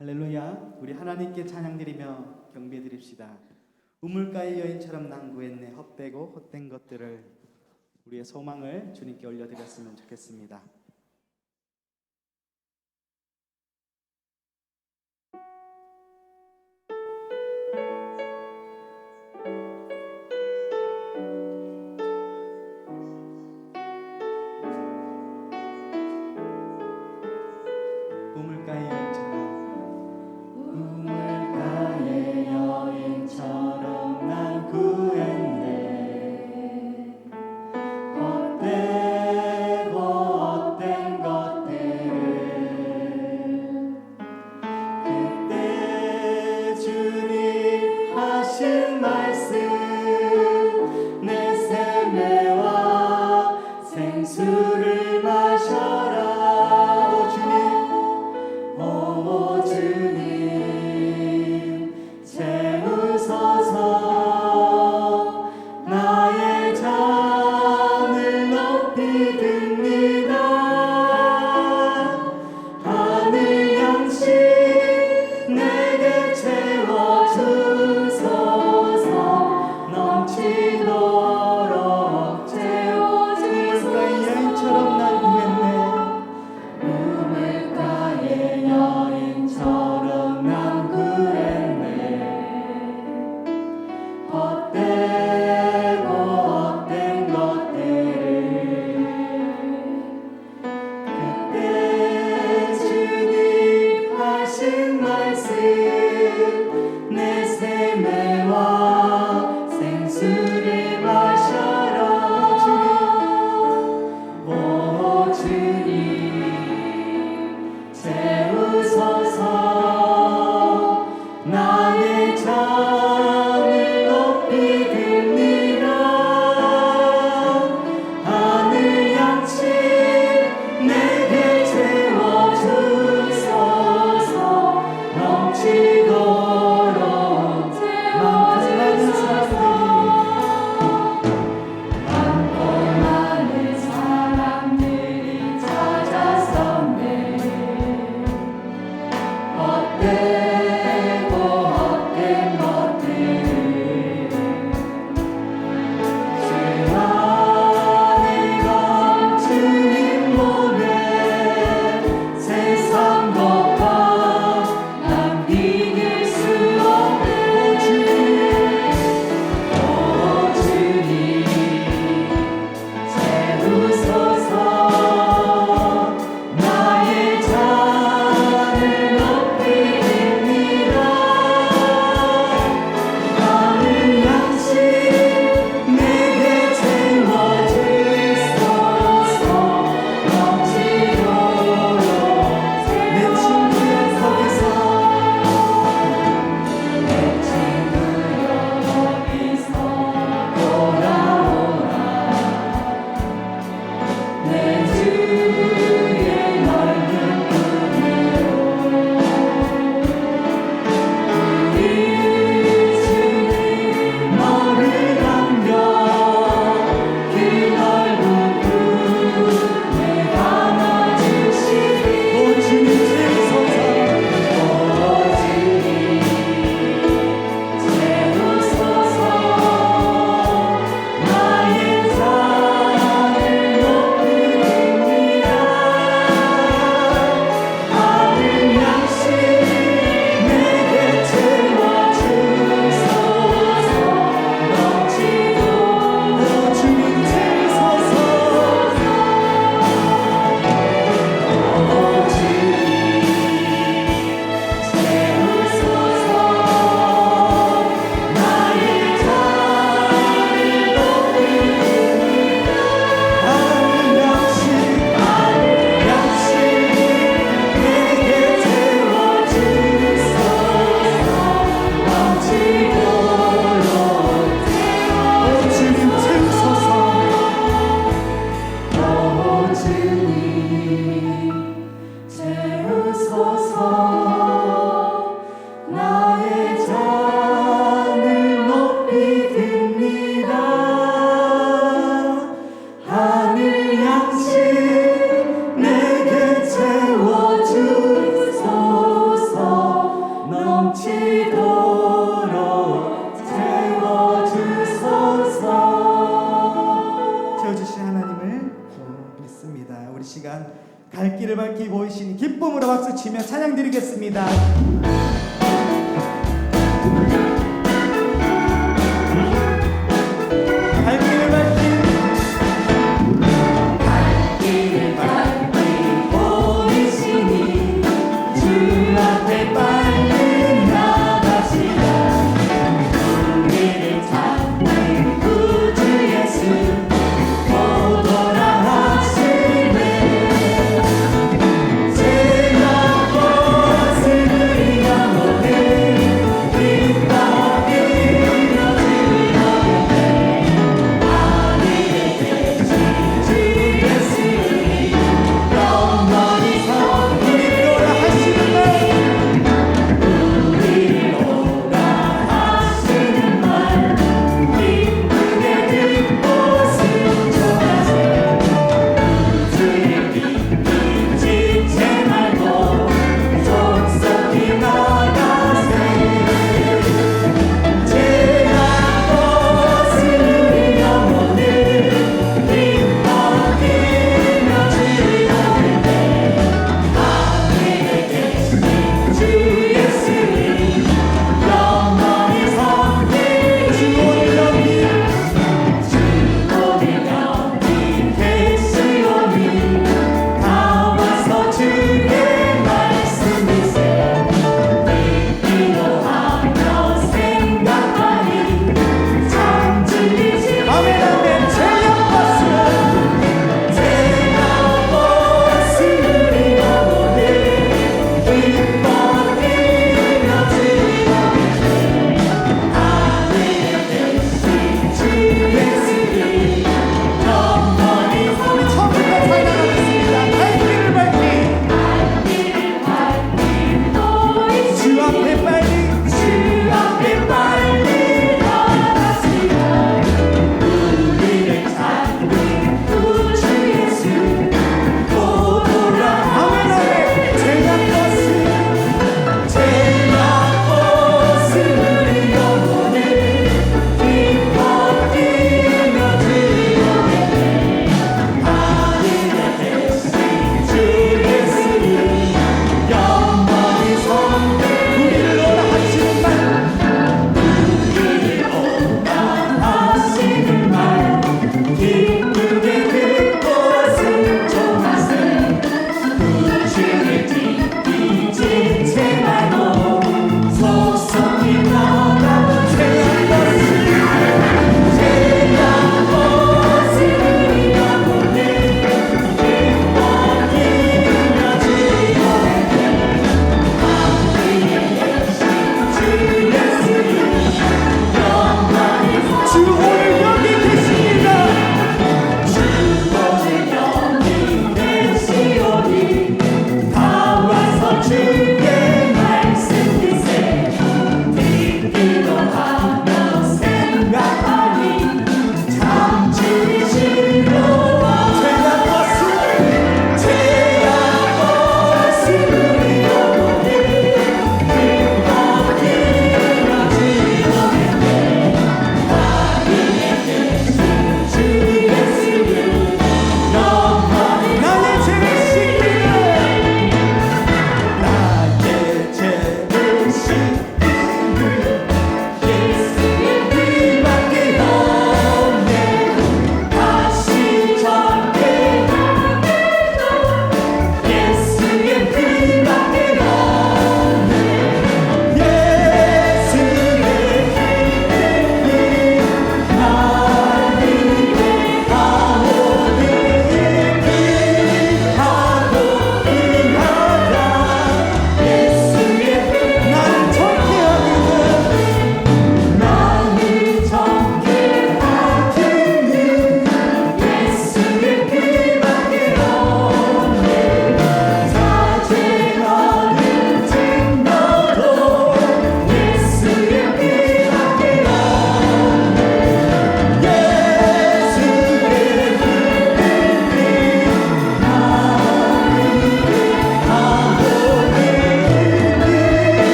할렐루야. 우리 하나님께 찬양드리며 경배드립시다. 우물가의 여인처럼 난구했네. 헛되고 헛된 것들을, 우리의 소망을 주님께 올려드렸으면 좋겠습니다. 우물가의 여인처럼 난 구했네. 헛되고 헛된 것들을 그때 주님 하신 말씀 내 생매와 생수를 마셔라. 오 주님, 오 보이시니 기쁨으로 박수치며 찬양드리겠습니다.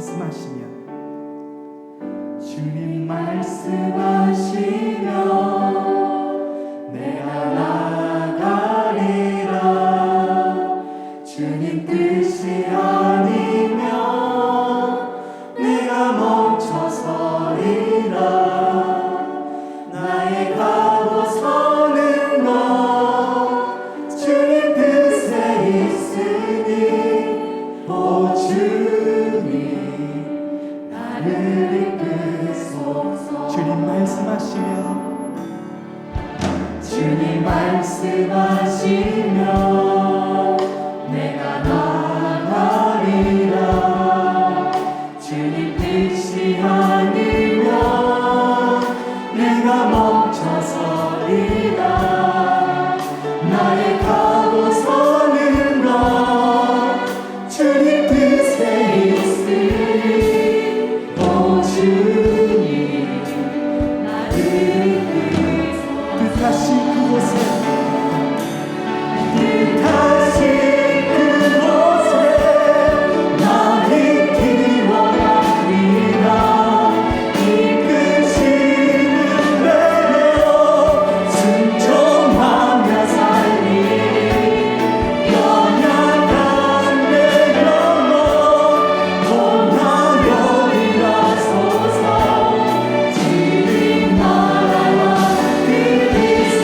말씀하시며 주님 말씀하시며 내가 나아가리라. 주님 뜻이 아니면 내가 멈춰서리라. 나의 가고 서는 것 주님 뜻에 있으니 오 주님 나를 이끄소서. 주님 말씀하시며 주님 말씀하시며 내가 나아가리라. 주님 뜻이 아니면 내가 멈춰서리라. 나의 가고 서는 것 주님 뜻에 있으니 오 주님 나를 이끄소서. 뜻하신 그곳에 뜻하신 그곳에 나를 기원하리라. 이끄시는 대로 순종하며 살리리. 연약한 내 영혼 공하여 일하소서. 주님 나라와 뜻이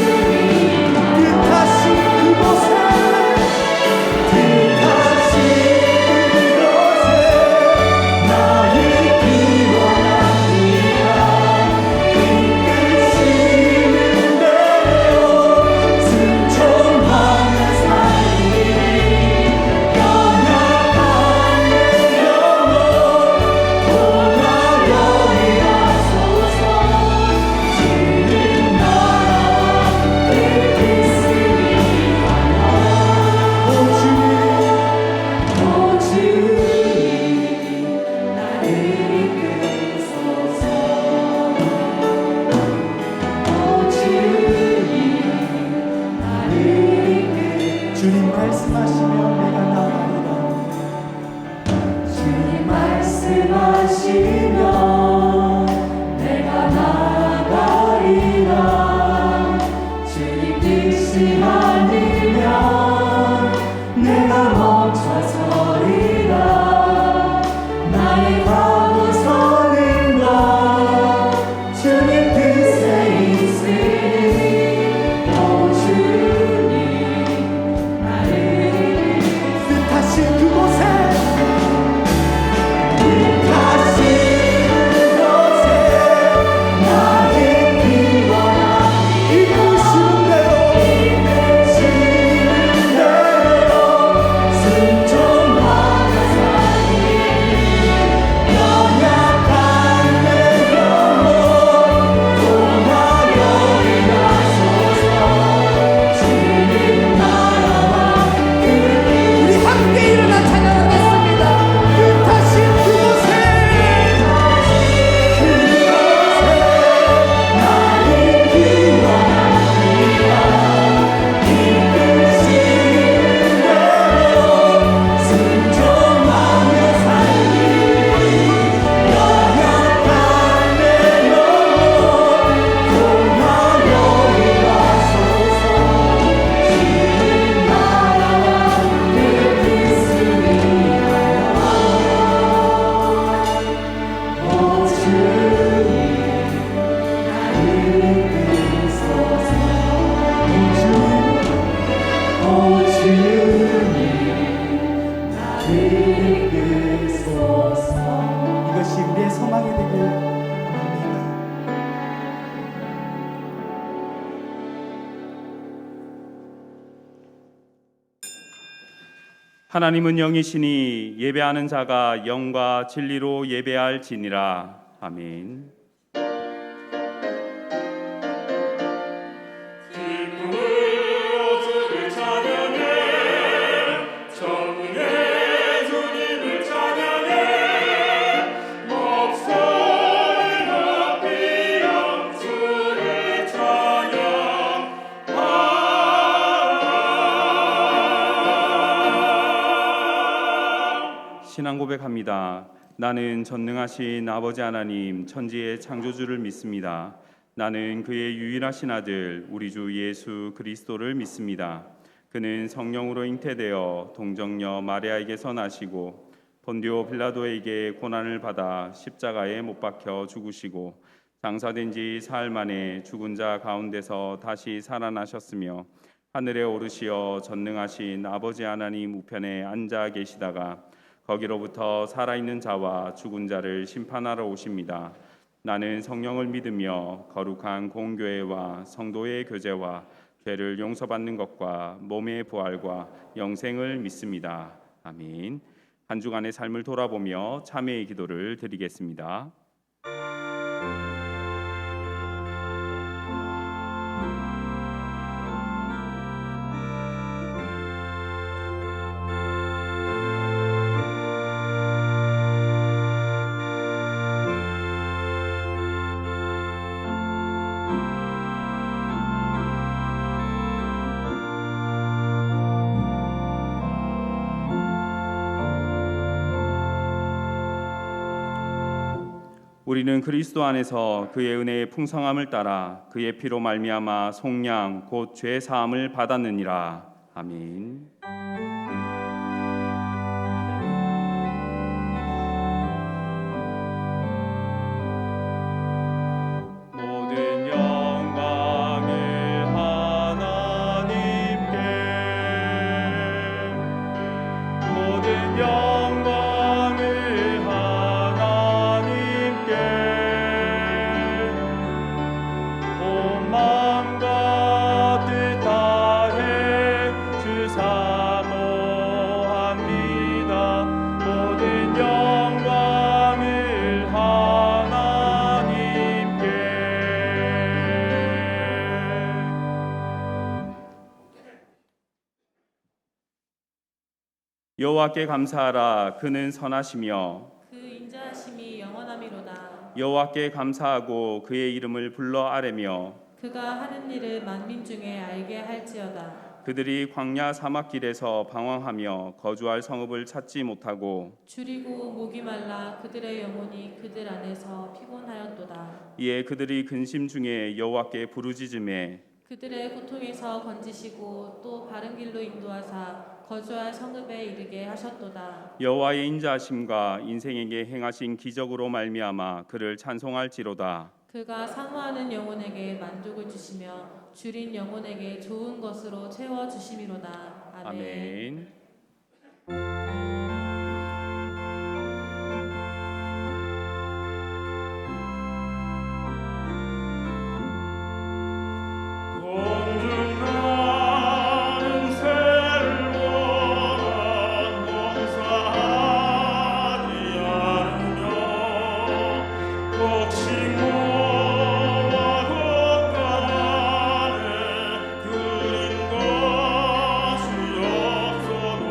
뜻하신 그곳에 뜻하신 그곳에 나를 기원하리라. 이끄시는 대로 순종하며 살리리. 연약한 내 영혼 공하여 일하소서. 주님 나라와 뜻이 오 주님 오 주님 나를 이끄소서. 오 주님 나를 이끄소서. 주님 말씀하시며 내가 나아가리라. 주님 말씀하시며 내가 나아가리라. 주님 뜻이 아니면 내가 멈춰서리라. 나의 가고 서는 것 주님 뜻에 있으니 오 주님 나를 이끄소서. 뜻하신 그곳에 뜻하신 그곳에 나를 기원하리라. 이끄시는 대로 이끄시는 대로 순종하며 살리리. 연약한 내 영혼 공하여 일하소서. 주님 나라와 우리 함께 일어나 찬양하겠습니다. 뜻하신 그곳에 나를 기원하리라. 이끄시는 대로 순종하며 살리리. 연약한 내 영혼 공하여 일하소서. 주님 나라와 뜻을 위하여 오 주님 나를 이끄소서. 오 주님 나를 이끄소서. 이것이 우리의 소망이 되길 원합니다. 하나님은 영이시니 예배하는 자가 영과 진리로 예배할지니라. 아멘. 기쁨으로 주를 찬양해 정의의 주님을 찬양해 목소리 높이 영주를 찬양하라. 신앙 고백합니다. 나는 전능하신 아버지 하나님 천지의 창조주를 믿습니다. 나는 그의 유일하신 아들 우리 주 예수 그리스도를 믿습니다. 그는 성령으로 잉태되어 동정녀 마리아에게서 나시고 본디오 빌라도에게 고난을 받아 십자가에 못 박혀 죽으시고 장사된 지 사흘 만에 죽은 자 가운데서 다시 살아나셨으며 하늘에 오르시어 전능하신 아버지 하나님 우편에 앉아 계시다가 거기로부터 살아있는 자와 죽은 자를 심판하러 오십니다. 나는 성령을 믿으며 거룩한 공교회와 성도의 교제와 죄를 용서받는 것과 몸의 부활과 영생을 믿습니다. 아멘. 한 주간의 삶을 돌아보며 참회의 기도를 드리겠습니다. 우리는 그리스도 안에서 그의 은혜의 풍성함을 따라 그의 피로 말미암아 속량 곧 죄 사함을 받았느니라. 아멘. 모든 영광을 하나님께, 모든 영광을 하나님께, 온 마음과 뜻 다해 주 사모합니다. 모든 영광을 하나님께. 여호와께 감사하라. 그는 선하시며 그 인자하심이 영원함이로다. 여호와께 감사하고 그의 이름을 불러 아뢰며 그가 하는 일을 만민 중에 알게 할지어다. 그들이 광야 사막길에서 방황하며 거주할 성읍을 찾지 못하고 줄이고 목이 말라 그들의 영혼이 그들 안에서 피곤하였도다. 이에 그들이 근심 중에 여호와께 부르짖음에 그들의 고통에서 건지시고 또 바른 길로 인도하사 거주할 성읍에 이르게 하셨도다. 여호와의 인자하심과 인생에게 행하신 기적으로 말미암아 그를 찬송할지로다. 그가 사모하는 영혼에게 만족을 주시며 줄인 영혼에게 좋은 것으로 채워 주심이로다. 아멘. 아멘. 공중나는 새를 보아 농사하지 않으며 곡식모와 곶감 안에 들린 것이 없어도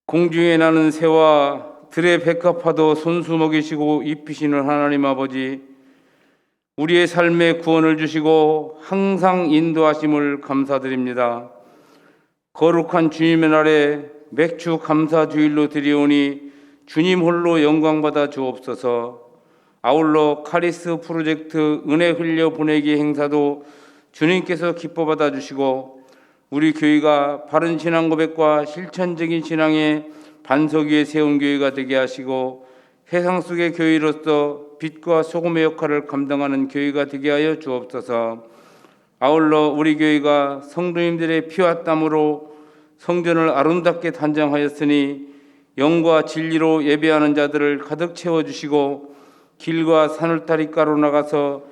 공중에 나는 새와 들의 백합화도 손수 먹이시고 입히시는 하나님 아버지, 우리의 삶에 구원을 주시고 항상 인도하심을 감사드립니다. 거룩한 주님의 날에 맥주 감사 주일로 드리오니 주님 홀로 영광받아 주옵소서. 아울러 카리스 프로젝트 은혜 흘려 보내기 행사도 주님께서 기뻐 받아 주시고 우리 교회가 바른 신앙 고백과 실천적인 신앙의 반석 위에 세운 교회가 되게 하시고 세상 속의 교회로서 빛과 소금의 역할을 감당하는 교회가 되게 하여 주옵소서. 아울러 우리 교회가 성도님들의 피와 땀으로 성전을 아름답게 단장하였으니 영과 진리로 예배하는 자들을 가득 채워주시고 길과 산울타리가로 나가서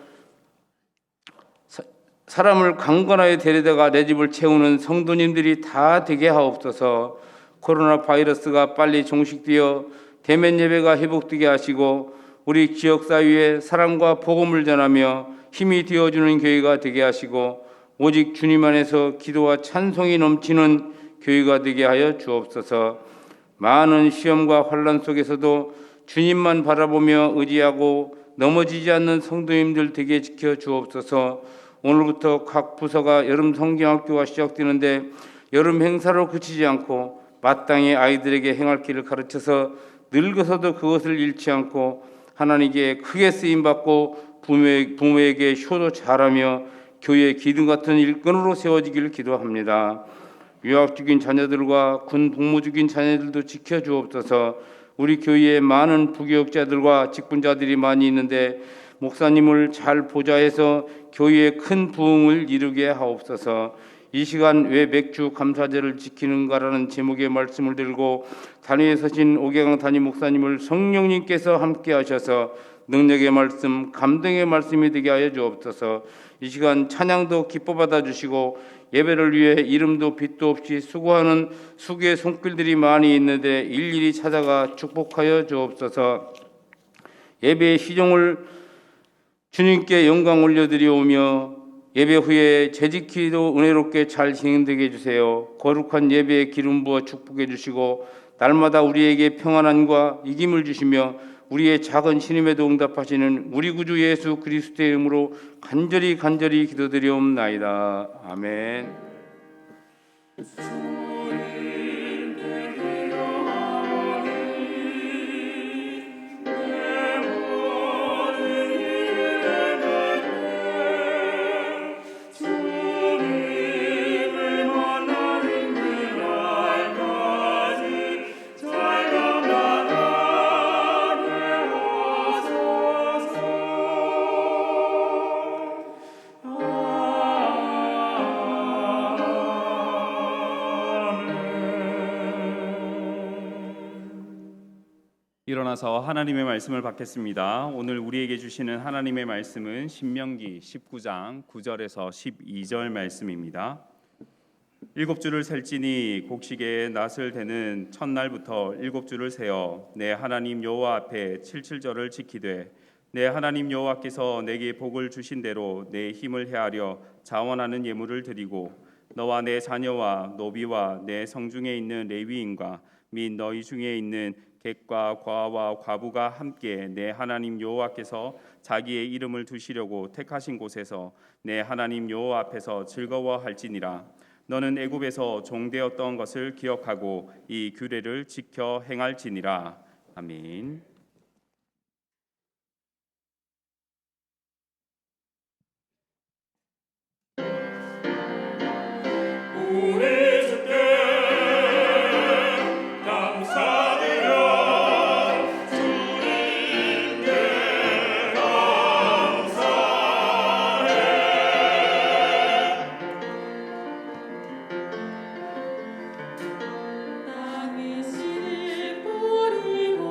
사람을 강건하게 데려다가 내 집을 채우는 성도님들이 다 되게 하옵소서. 코로나 바이러스가 빨리 종식되어 대면 예배가 회복되게 하시고 우리 지역사회에 사랑과 복음을 전하며 힘이 되어주는 교회가 되게 하시고 오직 주님 안에서 기도와 찬송이 넘치는 교회가 되게 하여 주옵소서. 많은 시험과 환난 속에서도 주님만 바라보며 의지하고 넘어지지 않는 성도님들 되게 지켜 주옵소서. 오늘부터 각 부서가 여름 성경학교가 시작되는데 여름 행사로 그치지 않고 마땅히 아이들에게 행할 길을 가르쳐서 늙어서도 그것을 잃지 않고 하나님께 크게 쓰임받고 부모에게 효도 잘하며 교회의 기둥 같은 일꾼으로 세워지기를 기도합니다. 유학 중인 자녀들과 군 복무 중인 자녀들도 지켜주옵소서. 우리 교회에 많은 부교육자들과 직분자들이 많이 있는데 목사님을 잘 보좌해서 교회의 큰 부흥을 이루게 하옵소서. 이 시간 왜 맥주 감사제를 지키는가라는 제목의 말씀을 들고 단위에 서신 오경영 담임 목사님을 성령님께서 함께 하셔서 능력의 말씀, 감동의 말씀이 되게 하여 주옵소서. 이 시간 찬양도 기뻐 받아 주시고 예배를 위해 이름도 빛도 없이 수고하는 수고의 손길들이 많이 있는데 일일이 찾아가 축복하여 주옵소서. 예배의 시종을 주님께 영광 올려드리오며 예배 후에 재직기도 은혜롭게 잘 진행되게 해주세요. 거룩한 예배에 기름 부어 축복해 주시고 날마다 우리에게 평안함과 이김을 주시며 우리의 작은 신임에도 응답하시는 우리 구주 예수 그리스도의 이름으로 간절히 기도드리옵나이다. 아멘. 일어나서 하나님의 말씀을 받겠습니다. 오늘 우리에게 주시는 하나님의 말씀은 신명기 19장 9절에서 12절 말씀입니다. 7주를 셀지니 곡식의 낫을 대는 첫날부터 7주를 세어 내 하나님 여호와 앞에 77절을 지키되 내 하나님 여호와께서 내게 복을 주신 대로 내 힘을 헤아려 자원하는 예물을 드리고 너와 내 자녀와 노비와 내 성중에 있는 레위인과 및 너희 중에 있는 객과 과와 과부가 함께 내 하나님 여호와께서 자기의 이름을 두시려고 택하신 곳에서 내 하나님 여호와 앞에서 즐거워할지니라. 너는 애굽에서 종되었던 것을 기억하고 이 규례를 지켜 행할지니라. 아멘. 우리 주께 감사드려 주님께 감사해. 땅에 씨를 뿌리고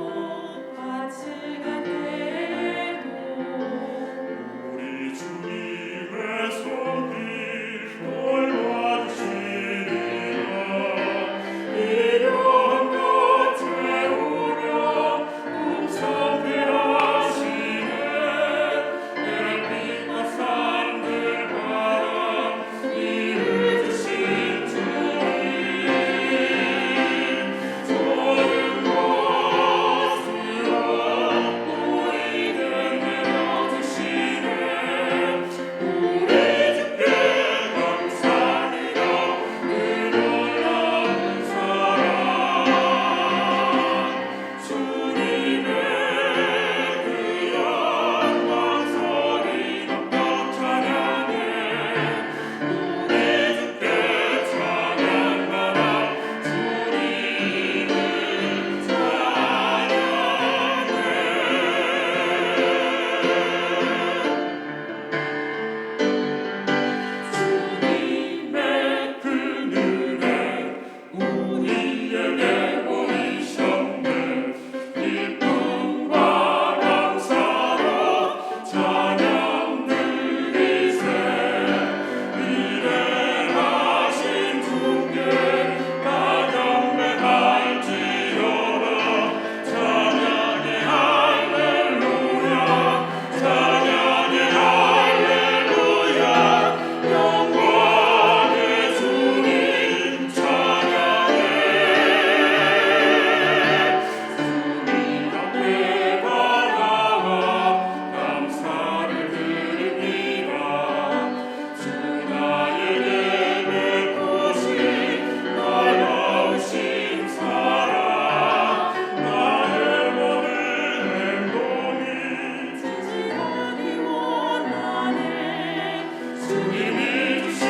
주님이 주신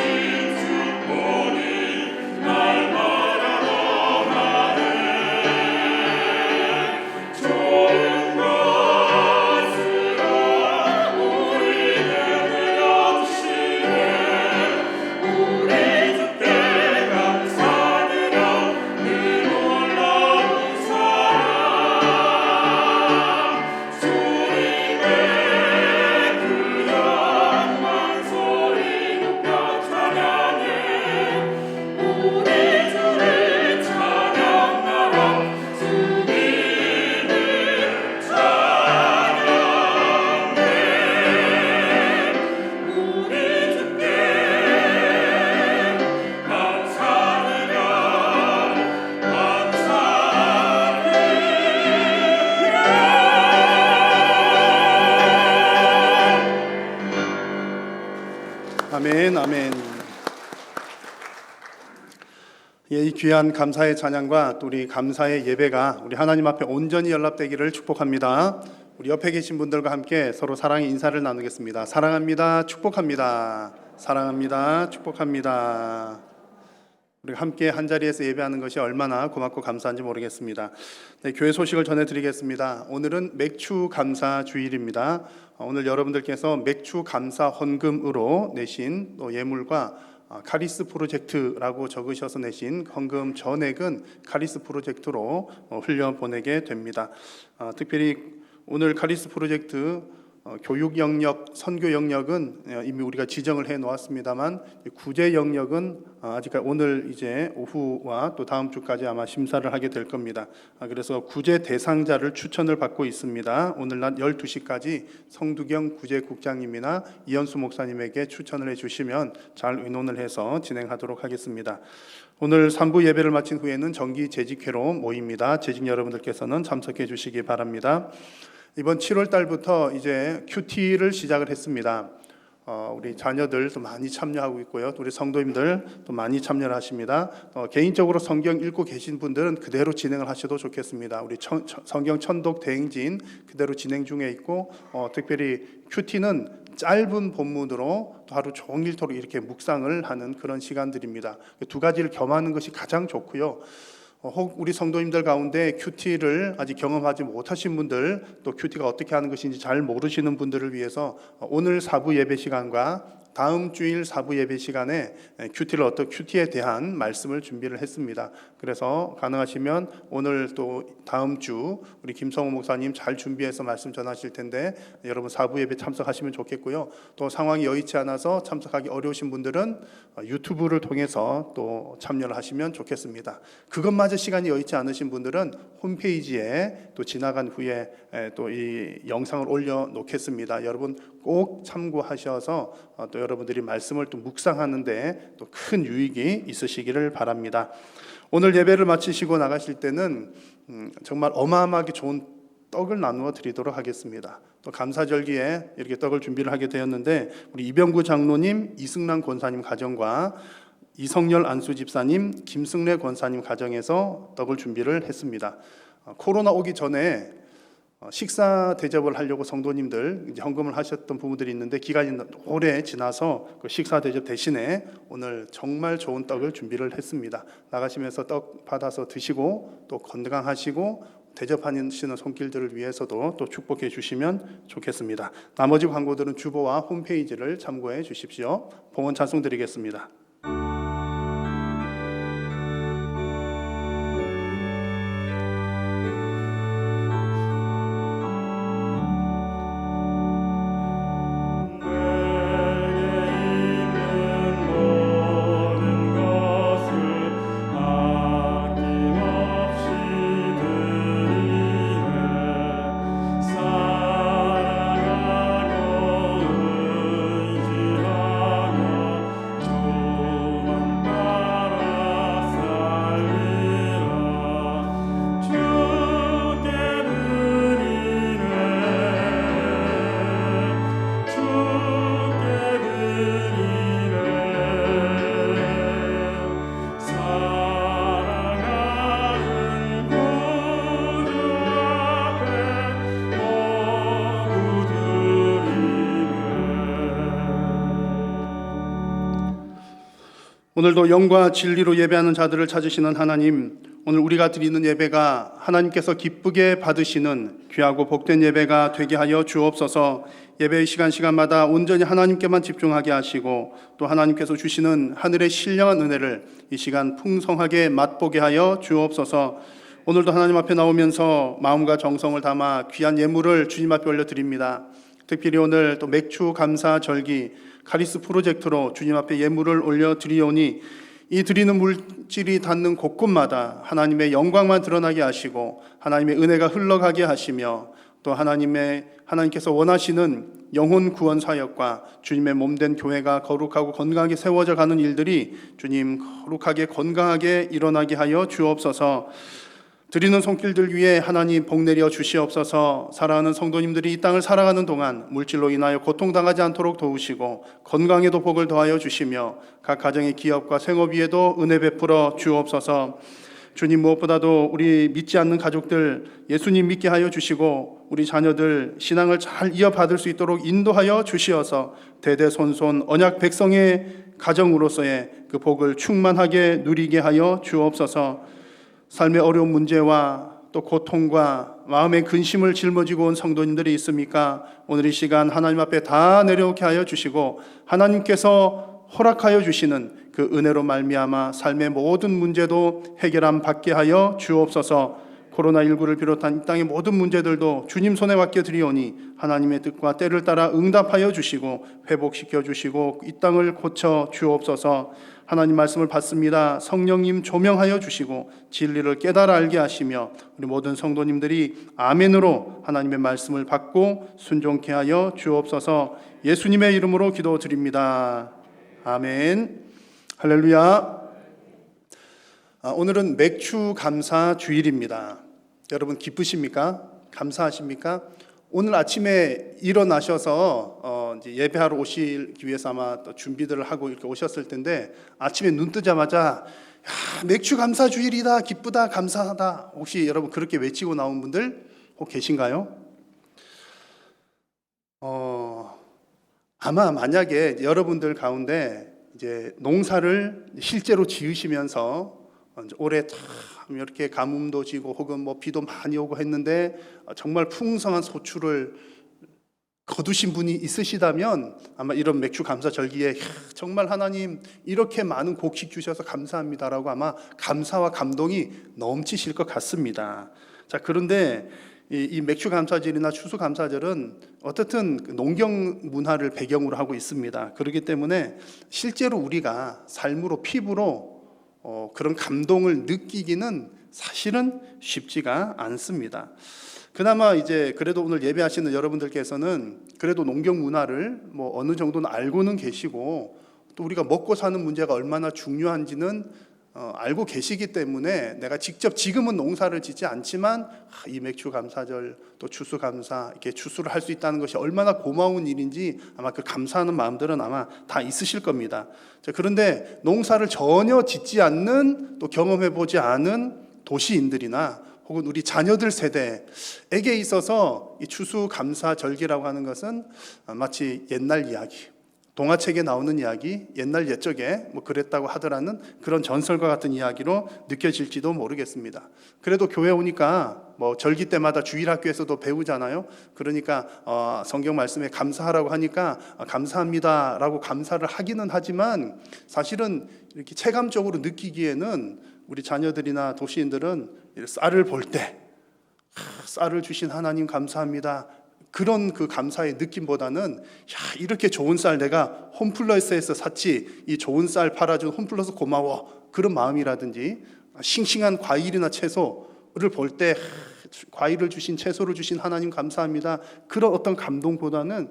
축복이 날마다 너하네 좋은 것으로 우리를 누려주시네 우리 주께 감사드려 그 놀라운 사랑 주님의 그 영광 소리 높여 찬양해 우리 주를 찬양하라 주님을 찬양해 우리 주께 감사드려 아멘, 아멘. 예, 이 귀한 감사의 찬양과 또 우리 감사의 예배가 우리 하나님 앞에 온전히 연락되기를 축복합니다. 우리 옆에 계신 분들과 함께 서로 사랑의 인사를 나누겠습니다. 사랑합니다. 축복합니다. 사랑합니다. 축복합니다. 우리가 함께 한 자리에서 예배하는 것이 얼마나 고맙고 감사한지 모르겠습니다. 네, 교회 소식을 전해드리겠습니다. 오늘은 맥주 감사 주일입니다. 오늘 여러분들께서 맥주 감사 헌금으로 내신 또 예물과 카리스 프로젝트라고 적으셔서 내신 헌금 전액은 카리스 프로젝트로 흘려보내게 됩니다. 특별히 오늘 카리스 프로젝트 교육 영역, 선교 영역은 이미 우리가 지정을 해 놓았습니다만 구제 영역은 아직 오늘 이제 오후와 또 다음 주까지 아마 심사를 하게 될 겁니다. 그래서 구제 대상자를 추천을 받고 있습니다. 오늘 낮 12시까지 성두경 구제국장님이나 이현수 목사님에게 추천을 해 주시면 잘 의논을 해서 진행하도록 하겠습니다. 오늘 3부 예배를 마친 후에는 정기 재직회로 모입니다. 재직 여러분들께서는 참석해 주시기 바랍니다. 이번 7월 달부터 이제 큐티를 시작을 했습니다. 우리 자녀들도 많이 참여하고 있고요. 우리 성도님들도 많이 참여를 하십니다. 개인적으로 성경 읽고 계신 분들은 그대로 진행을 하셔도 좋겠습니다. 우리 성경 천독 대행진 그대로 진행 중에 있고 특별히 큐티는 짧은 본문으로 또 하루 종일토록 이렇게 묵상을 하는 그런 시간들입니다. 두 가지를 겸하는 것이 가장 좋고요. 혹 우리 성도님들 가운데 큐티를 아직 경험하지 못하신 분들, 또 큐티가 어떻게 하는 것인지 잘 모르시는 분들을 위해서 오늘 4부 예배 시간과 다음 주일 4부 예배 시간에 큐티에 대한 말씀을 준비를 했습니다. 그래서 가능하시면 오늘 또 다음 주 우리 김성호 목사님 잘 준비해서 말씀 전하실 텐데 여러분 4부 예배 참석하시면 좋겠고요. 또 상황이 여의치 않아서 참석하기 어려우신 분들은 유튜브를 통해서 또 참여를 하시면 좋겠습니다. 그것마저 시간이 여의치 않으신 분들은 홈페이지에 또 지나간 후에 또 이 영상을 올려 놓겠습니다. 여러분 꼭 참고하셔서 또 여러분들이 말씀을 또 묵상하는데 또 큰 유익이 있으시기를 바랍니다. 오늘 예배를 마치시고 나가실 때는 정말 어마어마하게 좋은 떡을 나누어 드리도록 하겠습니다. 또 감사절기에 이렇게 떡을 준비를 하게 되었는데 우리 이병구 장로님, 이승란 권사님 가정과 이성열 안수 집사님, 김승래 권사님 가정에서 떡을 준비를 했습니다. 코로나 오기 전에 식사 대접을 하려고 성도님들 이제 헌금을 하셨던 부분들이 있는데 기간이 오래 지나서 그 식사 대접 대신에 오늘 정말 좋은 떡을 준비를 했습니다. 나가시면서 떡 받아서 드시고 또 건강하시고 대접하시는 손길들을 위해서도 또 축복해 주시면 좋겠습니다. 나머지 광고들은 주보와 홈페이지를 참고해 주십시오. 봉헌 찬송 드리겠습니다. 사랑하고 의지하며 오늘도 영과 진리로 예배하는 자들을 찾으시는 하나님, 오늘 우리가 드리는 예배가 하나님께서 기쁘게 받으시는 귀하고 복된 예배가 되게 하여 주옵소서. 예배의 시간마다 온전히 하나님께만 집중하게 하시고 또 하나님께서 주시는 하늘의 신령한 은혜를 이 시간 풍성하게 맛보게 하여 주옵소서. 오늘도 하나님 앞에 나오면서 마음과 정성을 담아 귀한 예물을 주님 앞에 올려드립니다. 특별히 오늘 또 맥주 감사 절기 카리스 프로젝트로 주님 앞에 예물을 올려드리오니 이 드리는 물질이 닿는 곳곳마다 하나님의 영광만 드러나게 하시고 하나님의 은혜가 흘러가게 하시며 또 하나님께서 원하시는 영혼 구원 사역과 주님의 몸된 교회가 거룩하고 건강하게 세워져 가는 일들이 주님 거룩하게 건강하게 일어나게 하여 주옵소서. 드리는 손길들 위에 하나님 복 내려 주시옵소서. 사랑하는 성도님들이 이 땅을 살아가는 동안 물질로 인하여 고통당하지 않도록 도우시고 건강에도 복을 더하여 주시며 각 가정의 기업과 생업 위에도 은혜 베풀어 주옵소서. 주님, 무엇보다도 우리 믿지 않는 가족들 예수님 믿게 하여 주시고 우리 자녀들 신앙을 잘 이어받을 수 있도록 인도하여 주시어서 대대손손 언약 백성의 가정으로서의 그 복을 충만하게 누리게 하여 주옵소서. 삶의 어려운 문제와 또 고통과 마음의 근심을 짊어지고 온 성도님들이 있습니까? 오늘 이 시간 하나님 앞에 다 내려오게 하여 주시고 하나님께서 허락하여 주시는 그 은혜로 말미암아 삶의 모든 문제도 해결함 받게 하여 주옵소서. 코로나19를 비롯한 이 땅의 모든 문제들도 주님 손에 맡겨드리오니 하나님의 뜻과 때를 따라 응답하여 주시고 회복시켜 주시고 이 땅을 고쳐 주옵소서. 하나님 말씀을 받습니다. 성령님 조명하여 주시고 진리를 깨달아 알게 하시며 우리 모든 성도님들이 아멘으로 하나님의 말씀을 받고 순종케 하여 주옵소서. 예수님의 이름으로 기도드립니다. 아멘. 할렐루야. 오늘은 맥주 감사 주일입니다. 여러분 기쁘십니까? 감사하십니까? 오늘 아침에 일어나셔서 이제 예배하러 오시기 위해서 아마 또 준비들을 하고 이렇게 오셨을 텐데 아침에 눈 뜨자마자 맥주 감사 주일이다, 기쁘다, 감사하다. 혹시 여러분 그렇게 외치고 나온 분들 혹 계신가요? 아마 만약에 여러분들 가운데 이제 농사를 실제로 지으시면서 올해 참 이렇게 가뭄도 지고 혹은 뭐 비도 많이 오고 했는데 정말 풍성한 소출을 거두신 분이 있으시다면 아마 이런 맥주 감사 절기에 정말 하나님 이렇게 많은 곡식 주셔서 감사합니다라고 아마 감사와 감동이 넘치실 것 같습니다. 자, 그런데 이 맥주 감사절이나 추수 감사절은 어떻든 농경 문화를 배경으로 하고 있습니다. 그렇기 때문에 실제로 우리가 삶으로 피부로 그런 감동을 느끼기는 사실은 쉽지가 않습니다. 그나마 이제 그래도 오늘 예배하시는 여러분들께서는 그래도 농경 문화를 뭐 어느 정도는 알고는 계시고 또 우리가 먹고 사는 문제가 얼마나 중요한지는 알고 계시기 때문에 내가 직접 지금은 농사를 짓지 않지만 이 맥주 감사절 또 추수 감사 이렇게 추수를 할 수 있다는 것이 얼마나 고마운 일인지 아마 그 감사하는 마음들은 아마 다 있으실 겁니다. 자, 그런데 농사를 전혀 짓지 않는 또 경험해 보지 않은 도시인들이나 혹은 우리 자녀들 세대에게 있어서 이 추수 감사 절기라고 하는 것은 마치 옛날 이야기, 동화책에 나오는 이야기, 옛날 옛적에 뭐 그랬다고 하더라는 그런 전설과 같은 이야기로 느껴질지도 모르겠습니다. 그래도 교회 오니까 뭐 절기 때마다 주일학교에서도 배우잖아요. 그러니까 성경 말씀에 감사하라고 하니까 감사합니다라고 감사를 하기는 하지만 사실은 이렇게 체감적으로 느끼기에는 우리 자녀들이나 도시인들은 쌀을 볼 때 쌀을 주신 하나님 감사합니다. 그런 그 감사의 느낌보다는 이렇게 좋은 쌀 내가 홈플러스에서 샀지, 이 좋은 쌀 팔아준 홈플러스 고마워, 그런 마음이라든지 싱싱한 과일이나 채소를 볼 때 과일을 주신 채소를 주신 하나님 감사합니다, 그런 어떤 감동보다는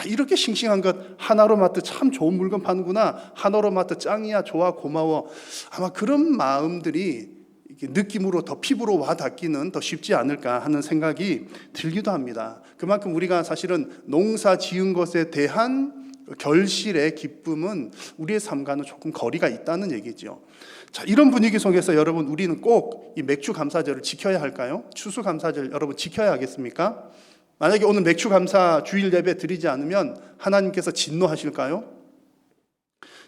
이렇게 싱싱한 것 하나로마트 참 좋은 물건 파는구나, 하나로마트 짱이야, 좋아, 고마워, 아마 그런 마음들이 느낌으로 더 피부로 와 닿기는 더 쉽지 않을까 하는 생각이 들기도 합니다. 그만큼 우리가 사실은 농사 지은 것에 대한 결실의 기쁨은 우리의 삶과는 조금 거리가 있다는 얘기죠. 자, 이런 분위기 속에서 여러분 우리는 꼭 이 맥주 감사절을 지켜야 할까요? 추수 감사절 여러분 지켜야 하겠습니까? 만약에 오늘 맥주 감사 주일 예배 드리지 않으면 하나님께서 진노하실까요?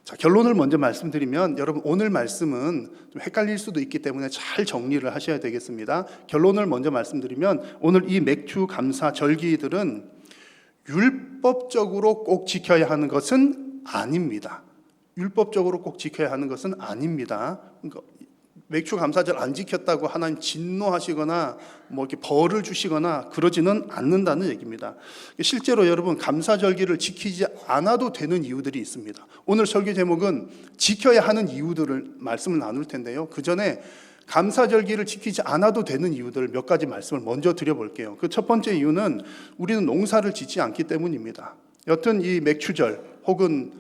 자, 결론을 먼저 말씀드리면 여러분 오늘 말씀은 좀 헷갈릴 수도 있기 때문에 잘 정리를 하셔야 되겠습니다. 결론을 먼저 말씀드리면 오늘 이 맥주 감사 절기들은 율법적으로 꼭 지켜야 하는 것은 아닙니다. 율법적으로 꼭 지켜야 하는 것은 아닙니다. 그러니까 맥주 감사절 안 지켰다고 하나님 진노하시거나 뭐 이렇게 벌을 주시거나 그러지는 않는다는 얘기입니다. 실제로 여러분 감사절기를 지키지 않아도 되는 이유들이 있습니다. 오늘 설교 제목은 지켜야 하는 이유들을 말씀을 나눌 텐데요. 그 전에 감사절기를 지키지 않아도 되는 이유들 몇 가지 말씀을 먼저 드려볼게요. 그 첫 번째 이유는 우리는 농사를 짓지 않기 때문입니다. 여튼 이 맥추절 혹은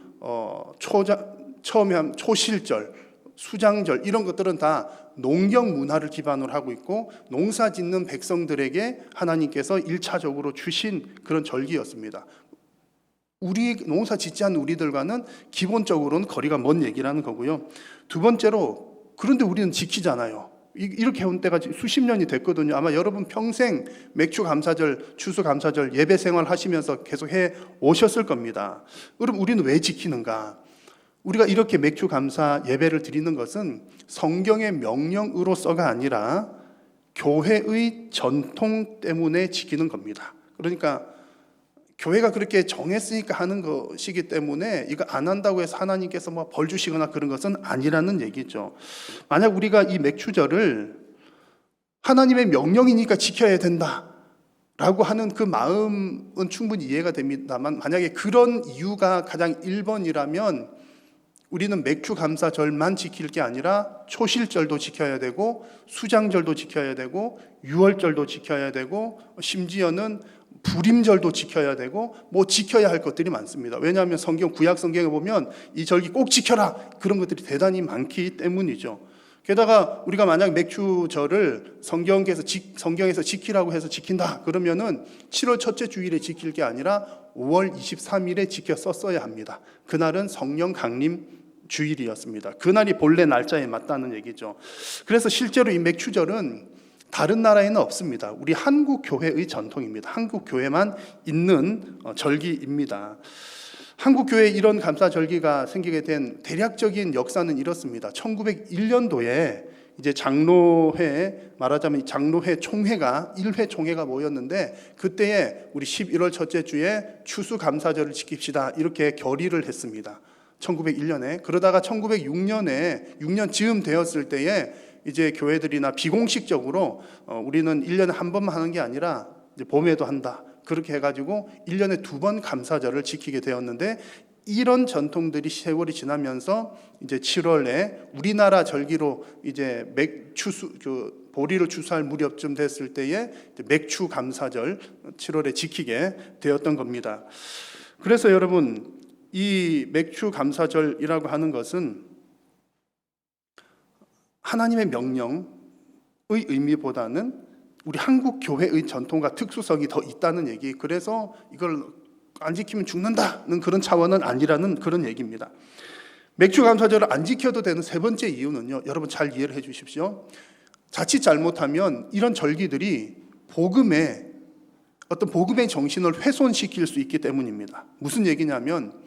처음에 한 초실절, 수장절 이런 것들은 다 농경 문화를 기반으로 하고 있고 농사 짓는 백성들에게 하나님께서 1차적으로 주신 그런 절기였습니다. 우리 농사 짓지 않는 우리들과는 기본적으로는 거리가 먼 얘기라는 거고요. 두 번째로 그런데 우리는 지키잖아요. 이렇게 해온 때가 수십 년이 됐거든요. 아마 여러분 평생 맥주 감사절, 추수 감사절 예배 생활 하시면서 계속 해 오셨을 겁니다. 그럼 우리는 왜 지키는가? 우리가 이렇게 맥주 감사 예배를 드리는 것은 성경의 명령으로서가 아니라 교회의 전통 때문에 지키는 겁니다. 그러니까 교회가 그렇게 정했으니까 하는 것이기 때문에 이거 안 한다고 해서 하나님께서 뭐 벌 주시거나 그런 것은 아니라는 얘기죠. 만약 우리가 이 맥추절을 하나님의 명령이니까 지켜야 된다라고 하는 그 마음은 충분히 이해가 됩니다만 만약에 그런 이유가 가장 1번이라면 우리는 맥주 감사절만 지킬 게 아니라 초실절도 지켜야 되고 수장절도 지켜야 되고 유월절도 지켜야 되고 심지어는 불임절도 지켜야 되고 뭐 지켜야 할 것들이 많습니다. 왜냐하면 구약 성경에 보면 이 절기 꼭 지켜라 그런 것들이 대단히 많기 때문이죠. 게다가 우리가 만약 맥주절을 성경에서 지키라고 해서 지킨다 그러면은 7월 첫째 주일에 지킬 게 아니라 5월 23일에 지켜 썼어야 합니다. 그날은 성령 강림 주일이었습니다. 그날이 본래 날짜에 맞다는 얘기죠. 그래서 실제로 이 맥추절은 다른 나라에는 없습니다. 우리 한국 교회의 전통입니다. 한국 교회만 있는 절기입니다. 한국 교회에 이런 감사절기가 생기게 된 대략적인 역사는 이렇습니다. 1901년도에 이제 말하자면 장로회 총회가 1회 총회가 모였는데 그때에 우리 11월 첫째 주에 추수 감사절을 지킵시다 이렇게 결의를 했습니다. 1901년에 그러다가 1906년에 6년 즈음 되었을 때에 이제 교회들이나 비공식적으로 우리는 1년에 한 번만 하는 게 아니라 이제 봄에도 한다. 그렇게 해가지고 1년에 2번 감사절을 지키게 되었는데 이런 전통들이 세월이 지나면서 이제 7월에 우리나라 절기로 이제 보리를 추수할 무렵쯤 됐을 때에 맥추 감사절 7월에 지키게 되었던 겁니다. 그래서 여러분 이 맥추 감사절이라고 하는 것은 하나님의 명령의 의미보다는 우리 한국 교회의 전통과 특수성이 더 있다는 얘기. 그래서 이걸 안 지키면 죽는다는 그런 차원은 아니라는 그런 얘기입니다. 맥주 감사절을 안 지켜도 되는 세 번째 이유는요. 여러분 잘 이해를 해 주십시오. 자칫 잘못하면 이런 절기들이 복음의 정신을 훼손시킬 수 있기 때문입니다. 무슨 얘기냐면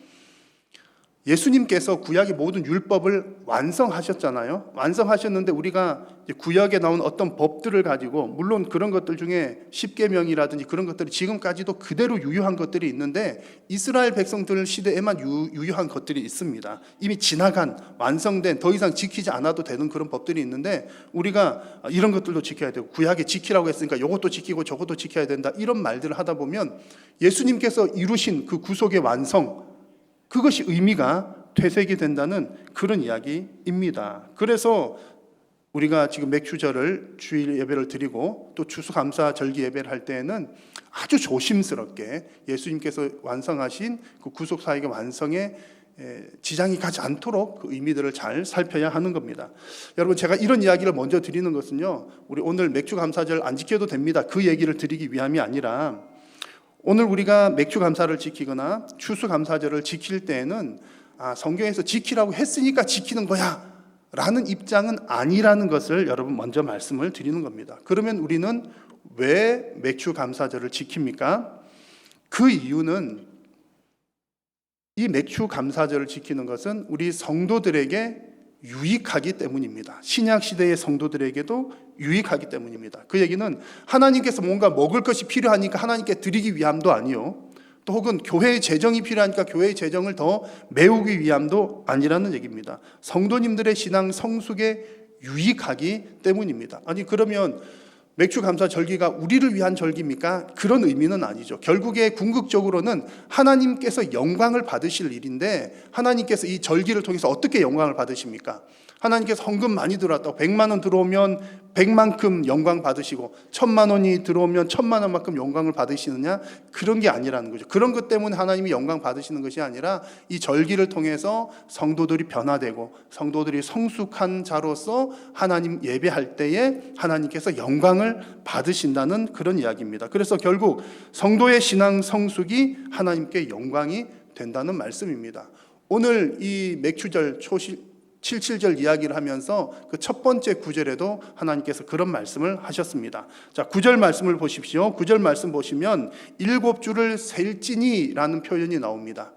예수님께서 구약의 모든 율법을 완성하셨잖아요. 완성하셨는데 우리가 구약에 나온 어떤 법들을 가지고 물론 그런 것들 중에 십계명이라든지 그런 것들이 지금까지도 그대로 유효한 것들이 있는데 이스라엘 백성들 시대에만 유효한 것들이 있습니다. 이미 지나간 완성된 더 이상 지키지 않아도 되는 그런 법들이 있는데 우리가 이런 것들도 지켜야 되고 구약에 지키라고 했으니까 이것도 지키고 저것도 지켜야 된다 이런 말들을 하다 보면 예수님께서 이루신 그 구속의 완성 그것이 의미가 퇴색이 된다는 그런 이야기입니다. 그래서 우리가 지금 맥추절을 주일 예배를 드리고 또 추수감사 절기 예배를 할 때에는 아주 조심스럽게 예수님께서 완성하신 그 구속사역의 완성에 지장이 가지 않도록 그 의미들을 잘 살펴야 하는 겁니다. 여러분 제가 이런 이야기를 먼저 드리는 것은요. 우리 오늘 맥추감사절 안 지켜도 됩니다. 그 얘기를 드리기 위함이 아니라 오늘 우리가 맥주 감사를 지키거나 추수 감사절을 지킬 때에는 성경에서 지키라고 했으니까 지키는 거야 라는 입장은 아니라는 것을 여러분 먼저 말씀을 드리는 겁니다. 그러면 우리는 왜 맥주 감사절을 지킵니까? 그 이유는 이 맥주 감사절을 지키는 것은 우리 성도들에게 유익하기 때문입니다. 신약 시대의 성도들에게도 유익하기 때문입니다. 그 얘기는 하나님께서 뭔가 먹을 것이 필요하니까 하나님께 드리기 위함도 아니요, 또 혹은 교회의 재정이 필요하니까 교회의 재정을 더 메우기 위함도 아니라는 얘기입니다. 성도님들의 신앙 성숙에 유익하기 때문입니다. 아니 그러면 맥주 감사 절기가 우리를 위한 절기입니까? 그런 의미는 아니죠. 결국에 궁극적으로는 하나님께서 영광을 받으실 일인데, 하나님께서 이 절기를 통해서 어떻게 영광을 받으십니까? 하나님께서 헌금 많이 들어왔다고 100만 원 들어오면 100만큼 영광 받으시고 1000만 원이 들어오면 1000만 원만큼 영광을 받으시느냐? 그런 게 아니라는 거죠. 그런 것 때문에 하나님이 영광 받으시는 것이 아니라 이 절기를 통해서 성도들이 변화되고 성도들이 성숙한 자로서 하나님 예배할 때에 하나님께서 영광을 받으신다는 그런 이야기입니다. 그래서 결국 성도의 신앙 성숙이 하나님께 영광이 된다는 말씀입니다. 오늘 이 맥주절 77절 이야기를 하면서 그 첫 번째 구절에도 하나님께서 그런 말씀을 하셨습니다. 자, 9절 말씀을 보십시오. 9절 말씀 보시면 7주를 셀지니라는 표현이 나옵니다.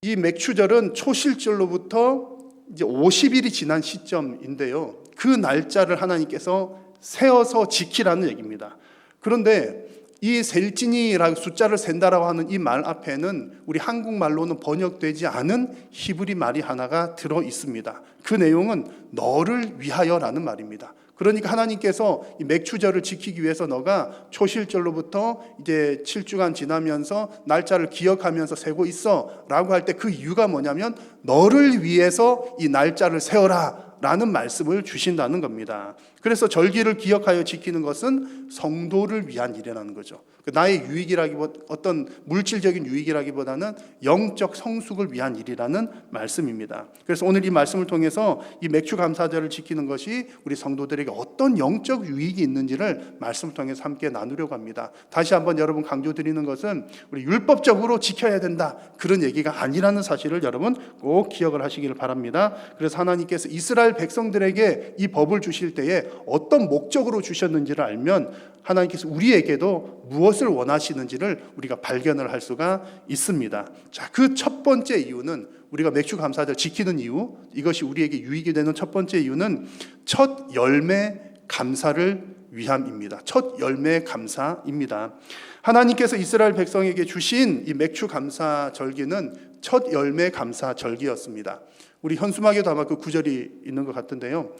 이 맥주절은 초실절로부터 이제 50일이 지난 시점인데요. 그 날짜를 하나님께서 세어서 지키라는 얘기입니다. 그런데 이 셀지니라고 숫자를 센다라고 하는 이 말 앞에는 우리 한국말로는 번역되지 않은 히브리 말이 하나가 들어 있습니다. 그 내용은 너를 위하여라는 말입니다. 그러니까 하나님께서 이 맥주절을 지키기 위해서 너가 초실절로부터 이제 7주간 지나면서 날짜를 기억하면서 세고 있어라고 할 때 그 이유가 뭐냐면 너를 위해서 이 날짜를 세워라 라는 말씀을 주신다는 겁니다. 그래서 절기를 기억하여 지키는 것은 성도를 위한 일이라는 거죠. 나의 유익이라기보다 어떤 물질적인 유익이라기보다는 영적 성숙을 위한 일이라는 말씀입니다. 그래서 오늘 이 말씀을 통해서 이 맥주 감사절을 지키는 것이 우리 성도들에게 어떤 영적 유익이 있는지를 말씀을 통해서 함께 나누려고 합니다. 다시 한번 여러분 강조드리는 것은 우리 율법적으로 지켜야 된다 그런 얘기가 아니라는 사실을 여러분 꼭 기억을 하시기를 바랍니다. 그래서 하나님께서 이스라엘 백성들에게 이 법을 주실 때에 어떤 목적으로 주셨는지를 알면 하나님께서 우리에게도 무엇을 원하시는지를 우리가 발견을 할 수가 있습니다. 자, 그 첫 번째 이유는 우리가 맥주 감사절 지키는 이유, 이것이 우리에게 유익이 되는 첫 번째 이유는 첫 열매 감사를 위함입니다. 첫 열매 감사입니다. 하나님께서 이스라엘 백성에게 주신 이 맥주 감사 절기는 첫 열매 감사 절기였습니다. 우리 현수막에도 아마 그 구절이 있는 것 같은데요.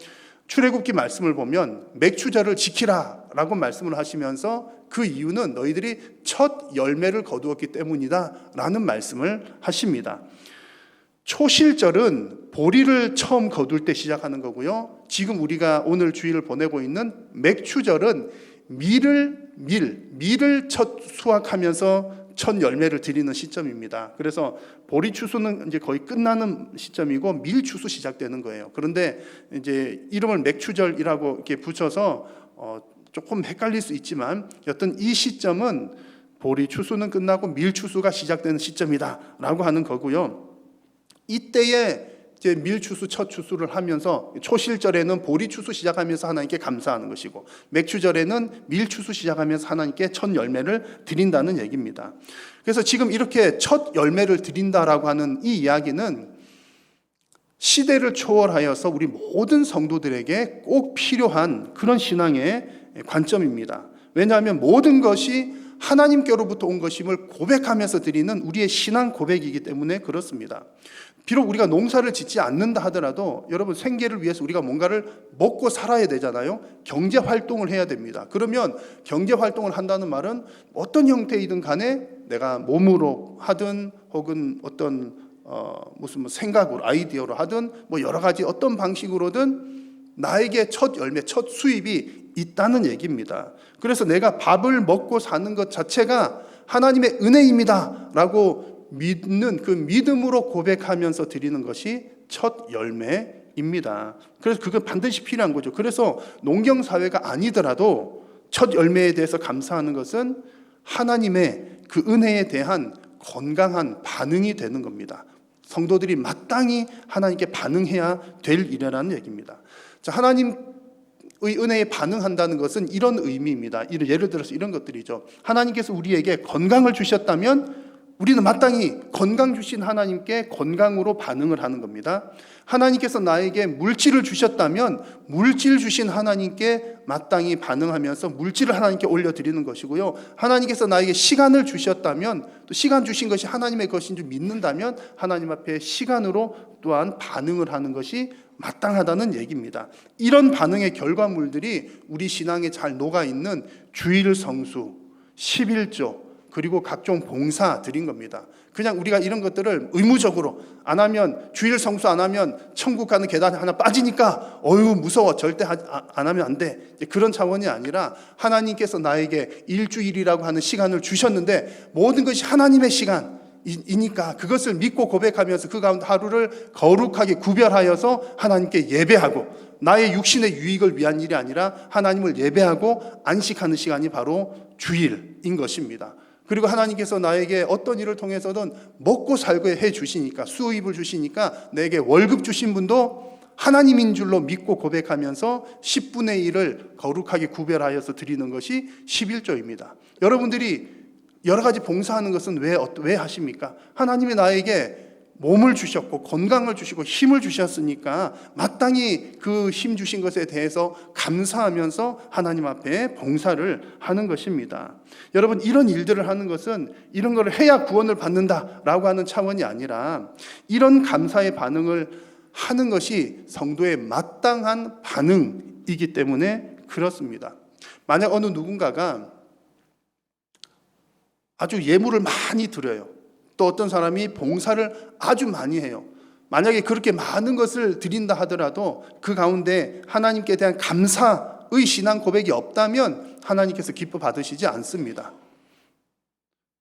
출애굽기 말씀을 보면 맥주절을 지키라라고 말씀을 하시면서 그 이유는 너희들이 첫 열매를 거두었기 때문이다라는 말씀을 하십니다. 초실절은 보리를 처음 거둘 때 시작하는 거고요. 지금 우리가 오늘 주일을 보내고 있는 맥주절은 밀을 첫 수확하면서 첫 열매를 드리는 시점입니다. 그래서 보리 추수는 이제 거의 끝나는 시점이고 밀 추수 시작되는 거예요. 그런데 이제 이름을 맥추절이라고 이렇게 붙여서 조금 헷갈릴 수 있지만 여튼 이 시점은 보리 추수는 끝나고 밀 추수가 시작되는 시점이다라고 하는 거고요. 이때에 이제 밀 추수 첫 추수를 하면서 초실절에는 보리 추수 시작하면서 하나님께 감사하는 것이고 맥추절에는 밀 추수 시작하면서 하나님께 첫 열매를 드린다는 얘기입니다. 그래서 지금 이렇게 첫 열매를 드린다라고 하는 이 이야기는 시대를 초월하여서 우리 모든 성도들에게 꼭 필요한 그런 신앙의 관점입니다. 왜냐하면 모든 것이 하나님께로부터 온 것임을 고백하면서 드리는 우리의 신앙 고백이기 때문에 그렇습니다. 비록 우리가 농사를 짓지 않는다 하더라도 여러분 생계를 위해서 우리가 뭔가를 먹고 살아야 되잖아요. 경제 활동을 해야 됩니다. 그러면 경제 활동을 한다는 말은 어떤 형태이든 간에 내가 몸으로 하든 혹은 어떤 무슨 생각으로 아이디어로 하든 뭐 여러 가지 어떤 방식으로든 나에게 첫 열매, 첫 수입이 있다는 얘기입니다. 그래서 내가 밥을 먹고 사는 것 자체가 하나님의 은혜입니다 라고 믿는 그 믿음으로 고백하면서 드리는 것이 첫 열매입니다. 그래서 그건 반드시 필요한 거죠. 그래서 농경사회가 아니더라도 첫 열매에 대해서 감사하는 것은 하나님의 그 은혜에 대한 건강한 반응이 되는 겁니다. 성도들이 마땅히 하나님께 반응해야 될 일이라는 얘기입니다. 자, 하나님의 은혜에 반응한다는 것은 이런 의미입니다. 예를 들어서 이런 것들이죠. 하나님께서 우리에게 건강을 주셨다면 우리는 마땅히 건강 주신 하나님께 건강으로 반응을 하는 겁니다. 하나님께서 나에게 물질을 주셨다면 물질 주신 하나님께 마땅히 반응하면서 물질을 하나님께 올려드리는 것이고요. 하나님께서 나에게 시간을 주셨다면 또 시간 주신 것이 하나님의 것인 줄 믿는다면 하나님 앞에 시간으로 또한 반응을 하는 것이 마땅하다는 얘기입니다. 이런 반응의 결과물들이 우리 신앙에 잘 녹아있는 주일 성수, 11조, 그리고 각종 봉사 드린 겁니다. 그냥 우리가 이런 것들을 의무적으로 안 하면, 주일 성수 안 하면 천국 가는 계단 하나 빠지니까 어휴 무서워 절대 안 하면 안 돼, 그런 차원이 아니라 하나님께서 나에게 일주일이라고 하는 시간을 주셨는데 모든 것이 하나님의 시간이니까 그것을 믿고 고백하면서 그 가운데 하루를 거룩하게 구별하여서 하나님께 예배하고, 나의 육신의 유익을 위한 일이 아니라 하나님을 예배하고 안식하는 시간이 바로 주일인 것입니다. 그리고 하나님께서 나에게 어떤 일을 통해서든 먹고 살게 해 주시니까, 수입을 주시니까 내게 월급 주신 분도 하나님인 줄로 믿고 고백하면서 10분의 1을 거룩하게 구별하여서 드리는 것이 11조입니다. 여러분들이 여러 가지 봉사하는 것은 왜 하십니까? 하나님이 나에게 몸을 주셨고 건강을 주시고 힘을 주셨으니까 마땅히 그 힘 주신 것에 대해서 감사하면서 하나님 앞에 봉사를 하는 것입니다. 여러분, 이런 일들을 하는 것은 이런 걸 해야 구원을 받는다라고 하는 차원이 아니라 이런 감사의 반응을 하는 것이 성도의 마땅한 반응이기 때문에 그렇습니다. 만약 어느 누군가가 아주 예물을 많이 드려요. 또 어떤 사람이 봉사를 아주 많이 해요. 만약에 그렇게 많은 것을 드린다 하더라도 그 가운데 하나님께 대한 감사의 신앙 고백이 없다면 하나님께서 기뻐 받으시지 않습니다.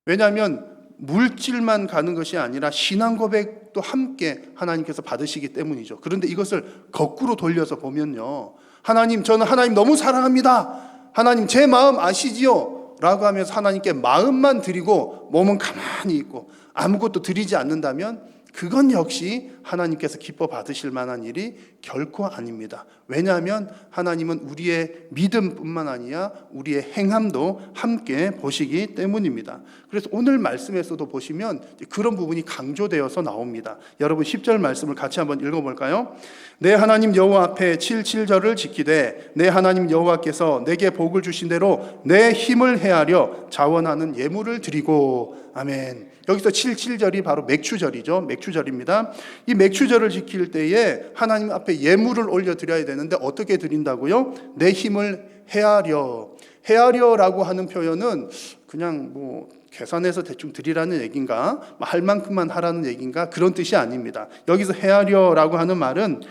왜냐하면 물질만 가는 것이 아니라 신앙 고백도 함께 하나님께서 받으시기 때문이죠. 그런데 이것을 거꾸로 돌려서 보면요, 하나님, 저는 하나님 너무 사랑합니다, 하나님 제 마음 아시지요? 라고 하면서 하나님께 마음만 드리고 몸은 가만히 있고 아무것도 드리지 않는다면 그건 역시 하나님께서 기뻐 받으실 만한 일이 결코 아닙니다. 왜냐하면 하나님은 우리의 믿음뿐만 아니라 우리의 행함도 함께 보시기 때문입니다. 그래서 오늘 말씀에서도 보시면 그런 부분이 강조되어서 나옵니다. 여러분 10절 말씀을 같이 한번 읽어볼까요? 내 하나님 여호와 앞에 77절을 지키되 내 하나님 여호와께서 내게 복을 주신 대로 내 힘을 헤아려 자원하는 예물을 드리고. 아멘. 여기서 77절이 바로 맥추절이죠. 맥추절입니다. 이 맥추절을 지킬 때에 하나님 앞에 예물을 올려드려야 되는데 어떻게 드린다고요? 내 힘을 헤아려. 헤아려라고 하는 표현은 그냥 뭐 계산해서 대충 드리라는 얘기인가, 할 만큼만 하라는 얘기인가, 그런 뜻이 아닙니다. 여기서 헤아려라고 하는 말은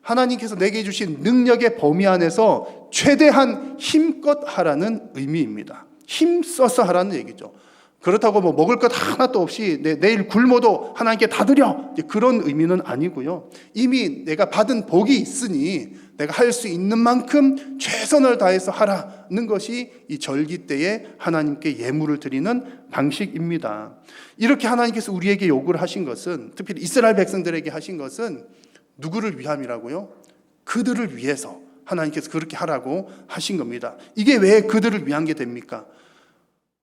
하나님께서 내게 주신 능력의 범위 안에서 최대한 힘껏 하라는 의미입니다. 힘써서 하라는 얘기죠. 그렇다고 뭐 먹을 것 하나도 없이 내일 굶어도 하나님께 다 드려, 그런 의미는 아니고요. 이미 내가 받은 복이 있으니 내가 할 수 있는 만큼 최선을 다해서 하라는 것이 이 절기 때에 하나님께 예물을 드리는 방식입니다. 이렇게 하나님께서 우리에게 요구를 하신 것은, 특히 이스라엘 백성들에게 하신 것은 누구를 위함이라고요? 그들을 위해서 하나님께서 그렇게 하라고 하신 겁니다. 이게 왜 그들을 위한 게 됩니까?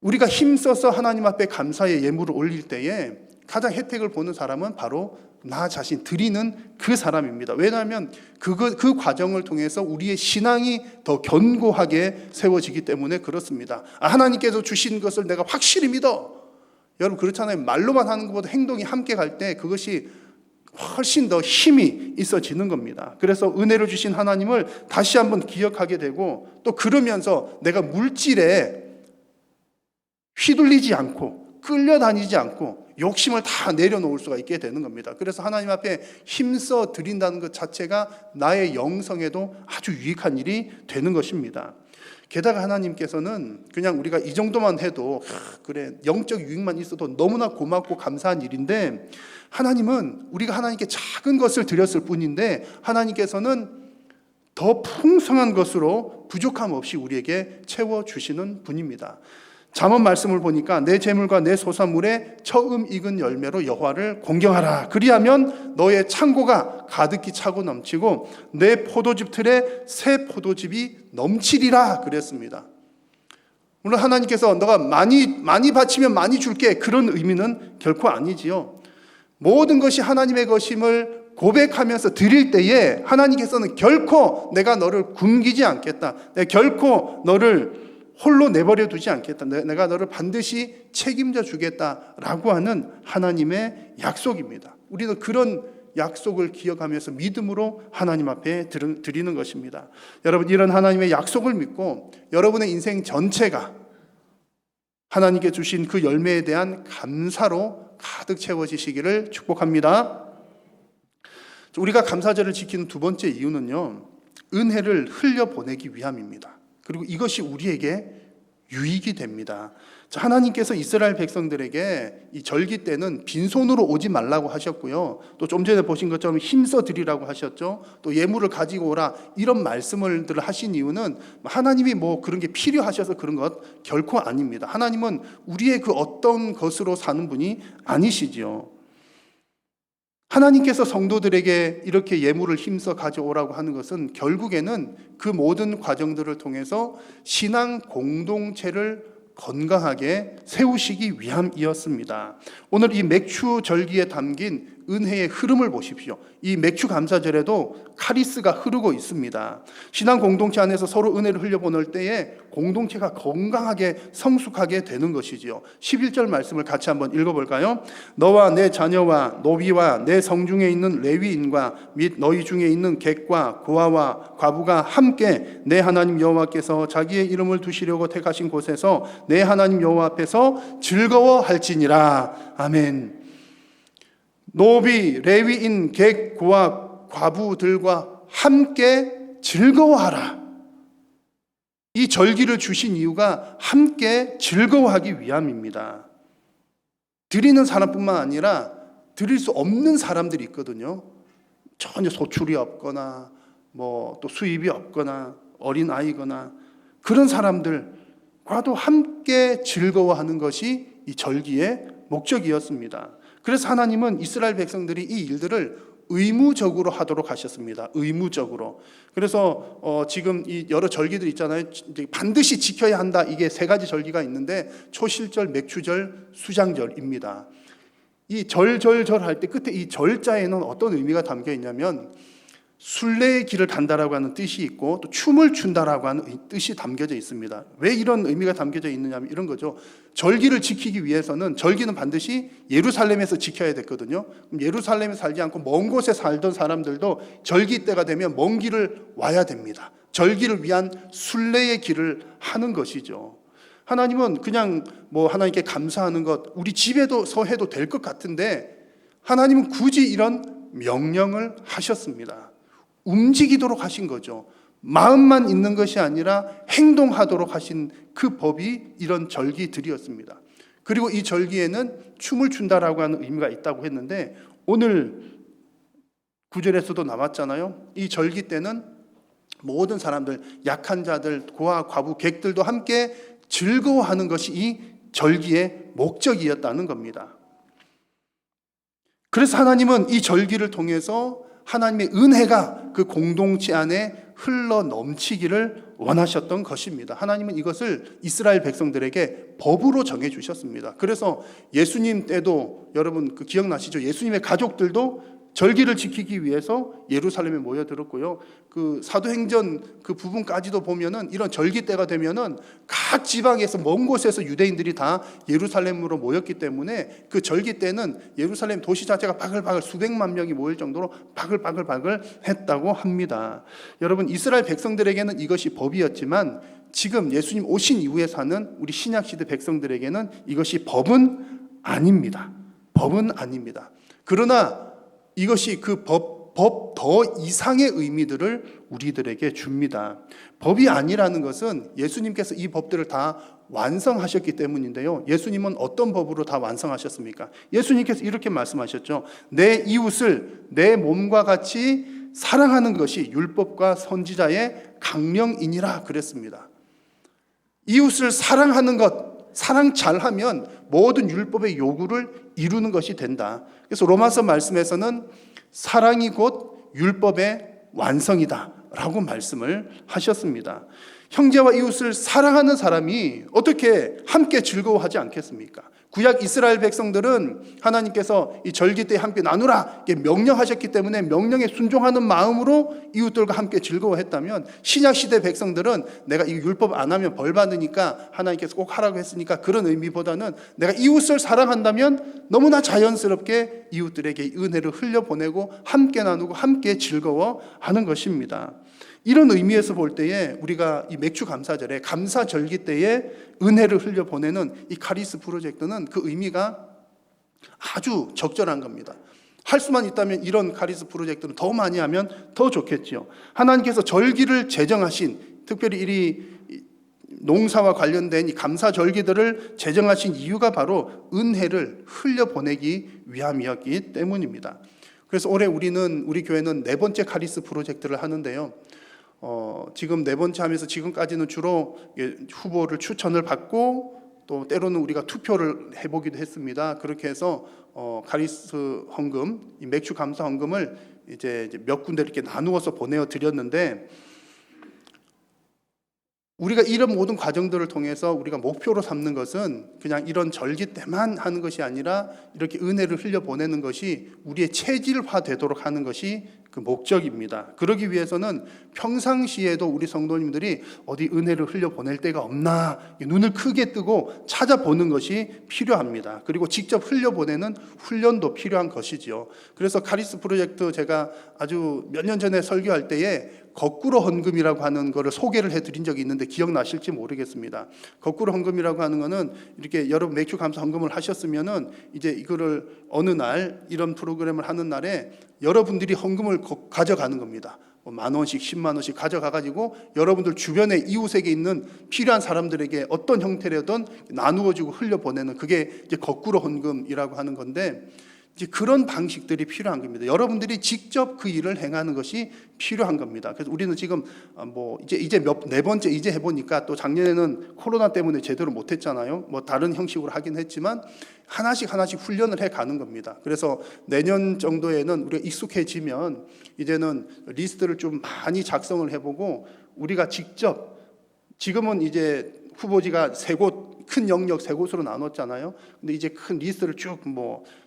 우리가 힘써서 하나님 앞에 감사의 예물을 올릴 때에 가장 혜택을 보는 사람은 바로 나 자신, 드리는 그 사람입니다. 왜냐하면 그 과정을 통해서 우리의 신앙이 더 견고하게 세워지기 때문에 그렇습니다. 하나님께서 주신 것을 내가 확실히 믿어. 여러분 그렇잖아요. 말로만 하는 것보다 행동이 함께 갈 때 그것이 훨씬 더 힘이 있어지는 겁니다. 그래서 은혜를 주신 하나님을 다시 한번 기억하게 되고, 또 그러면서 내가 물질에 휘둘리지 않고 끌려다니지 않고 욕심을 다 내려놓을 수가 있게 되는 겁니다. 그래서 하나님 앞에 힘써 드린다는 것 자체가 나의 영성에도 아주 유익한 일이 되는 것입니다. 게다가 하나님께서는 그냥 우리가 이 정도만 해도 그래 영적 유익만 있어도 너무나 고맙고 감사한 일인데, 하나님은 우리가 하나님께 작은 것을 드렸을 뿐인데 하나님께서는 더 풍성한 것으로 부족함 없이 우리에게 채워주시는 분입니다. 잠언 말씀을 보니까 내 재물과 내 소산물에 처음 익은 열매로 여호와를 공경하라. 그리하면 너의 창고가 가득히 차고 넘치고 내 포도즙 틀에 새 포도즙이 넘치리라 그랬습니다. 물론 하나님께서 너가 많이 바치면 많이 줄게, 그런 의미는 결코 아니지요. 모든 것이 하나님의 것임을 고백하면서 드릴 때에 하나님께서는 결코 내가 너를 굶기지 않겠다, 내가 결코 너를 홀로 내버려 두지 않겠다, 내가 너를 반드시 책임져 주겠다라고 하는 하나님의 약속입니다. 우리는 그런 약속을 기억하면서 믿음으로 하나님 앞에 드리는 것입니다. 여러분, 이런 하나님의 약속을 믿고 여러분의 인생 전체가 하나님께 주신 그 열매에 대한 감사로 가득 채워지시기를 축복합니다. 우리가 감사절을 지키는 두 번째 이유는요, 은혜를 흘려보내기 위함입니다. 그리고 이것이 우리에게 유익이 됩니다. 하나님께서 이스라엘 백성들에게 이 절기 때는 빈손으로 오지 말라고 하셨고요, 또 좀 전에 보신 것처럼 힘써 드리라고 하셨죠. 또 예물을 가지고 오라, 이런 말씀을 하신 이유는 하나님이 뭐 그런 게 필요하셔서 그런 것 결코 아닙니다. 하나님은 우리의 그 어떤 것으로 사는 분이 아니시지요. 하나님께서 성도들에게 이렇게 예물을 힘써 가져오라고 하는 것은 결국에는 그 모든 과정들을 통해서 신앙 공동체를 건강하게 세우시기 위함이었습니다. 오늘 이 맥추 절기에 담긴 은혜의 흐름을 보십시오. 이 맥추 감사절에도 카리스가 흐르고 있습니다. 신앙 공동체 안에서 서로 은혜를 흘려보낼 때에 공동체가 건강하게 성숙하게 되는 것이지요. 11절 말씀을 같이 한번 읽어볼까요? 너와 내 자녀와 노비와 내 성중에 있는 레위인과 및 너희 중에 있는 객과 고아와 과부가 함께 내 하나님 여호와께서 자기의 이름을 두시려고 택하신 곳에서 내 하나님 여호와 앞에서 즐거워할지니라. 아멘. 노비, 레위인, 객, 고아, 과부들과 함께 즐거워하라. 이 절기를 주신 이유가 함께 즐거워하기 위함입니다. 드리는 사람뿐만 아니라 드릴 수 없는 사람들이 있거든요. 전혀 소출이 없거나 뭐 또 수입이 없거나 어린 아이거나 그런 사람들과도 함께 즐거워하는 것이 이 절기의 목적이었습니다. 그래서 하나님은 이스라엘 백성들이 이 일들을 의무적으로 하도록 하셨습니다. 의무적으로. 그래서 지금 이 여러 절기들 있잖아요. 반드시 지켜야 한다. 이게 세 가지 절기가 있는데 초실절, 맥추절, 수장절입니다. 이 절절절 할 때 끝에 이 절자에는 어떤 의미가 담겨 있냐면 순례의 길을 간다라고 하는 뜻이 있고 또 춤을 춘다라고 하는 뜻이 담겨져 있습니다. 왜 이런 의미가 담겨져 있느냐면 이런 거죠. 절기를 지키기 위해서는 절기는 반드시 예루살렘에서 지켜야 됐거든요. 예루살렘에 살지 않고 먼 곳에 살던 사람들도 절기 때가 되면 먼 길을 와야 됩니다. 절기를 위한 순례의 길을 하는 것이죠. 하나님은 그냥 뭐 하나님께 감사하는 것 우리 집에서 해도 될 것 같은데 하나님은 굳이 이런 명령을 하셨습니다. 움직이도록 하신 거죠. 마음만 있는 것이 아니라 행동하도록 하신 그 법이 이런 절기들이었습니다. 그리고 이 절기에는 춤을 춘다라고 하는 의미가 있다고 했는데 오늘 9절에서도 나왔잖아요. 이 절기 때는 모든 사람들, 약한 자들, 고아, 과부, 객들도 함께 즐거워하는 것이 이 절기의 목적이었다는 겁니다. 그래서 하나님은 이 절기를 통해서 하나님의 은혜가 그 공동체 안에 흘러 넘치기를 원하셨던 것입니다. 하나님은 이것을 이스라엘 백성들에게 법으로 정해 주셨습니다. 그래서 예수님 때도 여러분 그 기억나시죠? 예수님의 가족들도 절기를 지키기 위해서 예루살렘에 모여들었고요. 그 사도행전 그 부분까지도 보면은 이런 절기 때가 되면은 각 지방에서 먼 곳에서 유대인들이 다 예루살렘으로 모였기 때문에 그 절기 때는 예루살렘 도시 자체가 바글바글 수백만 명이 모일 정도로 바글바글 했다고 합니다. 여러분 이스라엘 백성들에게는 이것이 법이었지만 지금 예수님 오신 이후에 사는 우리 신약 시대 백성들에게는 이것이 법은 아닙니다. 법은 아닙니다. 그러나 이것이 그 법 더 이상의 의미들을 우리들에게 줍니다. 법이 아니라는 것은 예수님께서 이 법들을 다 완성하셨기 때문인데요. 예수님은 어떤 법으로 다 완성하셨습니까? 예수님께서 이렇게 말씀하셨죠. 내 이웃을 내 몸과 같이 사랑하는 것이 율법과 선지자의 강령이니라 그랬습니다. 이웃을 사랑하는 것, 사랑 잘하면 모든 율법의 요구를 이루는 것이 된다. 그래서 로마서 말씀에서는 사랑이 곧 율법의 완성이다 라고 말씀을 하셨습니다. 형제와 이웃을 사랑하는 사람이 어떻게 함께 즐거워하지 않겠습니까? 구약 이스라엘 백성들은 하나님께서 이 절기 때 함께 나누라 명령하셨기 때문에 명령에 순종하는 마음으로 이웃들과 함께 즐거워했다면, 신약 시대 백성들은 내가 이 율법 안 하면 벌 받으니까 하나님께서 꼭 하라고 했으니까 그런 의미보다는 내가 이웃을 사랑한다면 너무나 자연스럽게 이웃들에게 은혜를 흘려보내고 함께 나누고 함께 즐거워하는 것입니다. 이런 의미에서 볼 때에 우리가 이 맥주 감사절에 감사절기 때에 은혜를 흘려보내는 이 카리스 프로젝트는 그 의미가 아주 적절한 겁니다. 할 수만 있다면 이런 카리스 프로젝트는 더 많이 하면 더 좋겠지요. 하나님께서 절기를 제정하신, 특별히 이 농사와 관련된 이 감사절기들을 제정하신 이유가 바로 은혜를 흘려보내기 위함이었기 때문입니다. 그래서 올해 우리 교회는 4번째 카리스 프로젝트를 하는데요. 지금 4번째 하면서 지금까지는 주로 후보를 추천을 받고 또 때로는 우리가 투표를 해보기도 했습니다. 그렇게 해서 카리스 헌금, 이 맥주 감사 헌금을 이제 몇 군데 이렇게 나누어서 보내어 드렸는데, 우리가 이런 모든 과정들을 통해서 우리가 목표로 삼는 것은 그냥 이런 절기 때만 하는 것이 아니라 이렇게 은혜를 흘려보내는 것이 우리의 체질화 되도록 하는 것이 그 목적입니다. 그러기 위해서는 평상시에도 우리 성도님들이 어디 은혜를 흘려보낼 데가 없나 눈을 크게 뜨고 찾아보는 것이 필요합니다. 그리고 직접 흘려보내는 훈련도 필요한 것이지요. 그래서 카리스 프로젝트 제가 아주 몇 년 전에 설교할 때에 거꾸로 헌금이라고 하는 거를 소개를 해드린 적이 있는데 기억나실지 모르겠습니다. 거꾸로 헌금이라고 하는 거는 이렇게 여러분 맥주 감사 헌금을 하셨으면은 이제 이거를 어느 날 이런 프로그램을 하는 날에 여러분들이 헌금을 가져가는 겁니다. 10,000원씩 100,000원씩 가져가가지고 여러분들 주변에 이웃에게 있는 필요한 사람들에게 어떤 형태로든 나누어주고 흘려보내는, 그게 이제 거꾸로 헌금이라고 하는 건데, 이제 그런 방식들이 필요한 겁니다. 여러분들이 직접 그 일을 행하는 것이 필요한 겁니다. 그래서 우리는 지금 이제 4번째 이제 해보니까, 또 작년에는 코로나 때문에 제대로 못했잖아요. 다른 형식으로 하긴 했지만 하나씩 훈련을 해 가는 겁니다. 그래서 내년 정도에는 우리가 익숙해지면 이제는 리스트를 좀 많이 작성을 해보고 우리가 직접, 지금은 이제 후보지가 3곳, 큰 영역 3곳으로 나눴잖아요. 근데 이제 큰 리스트를 쭉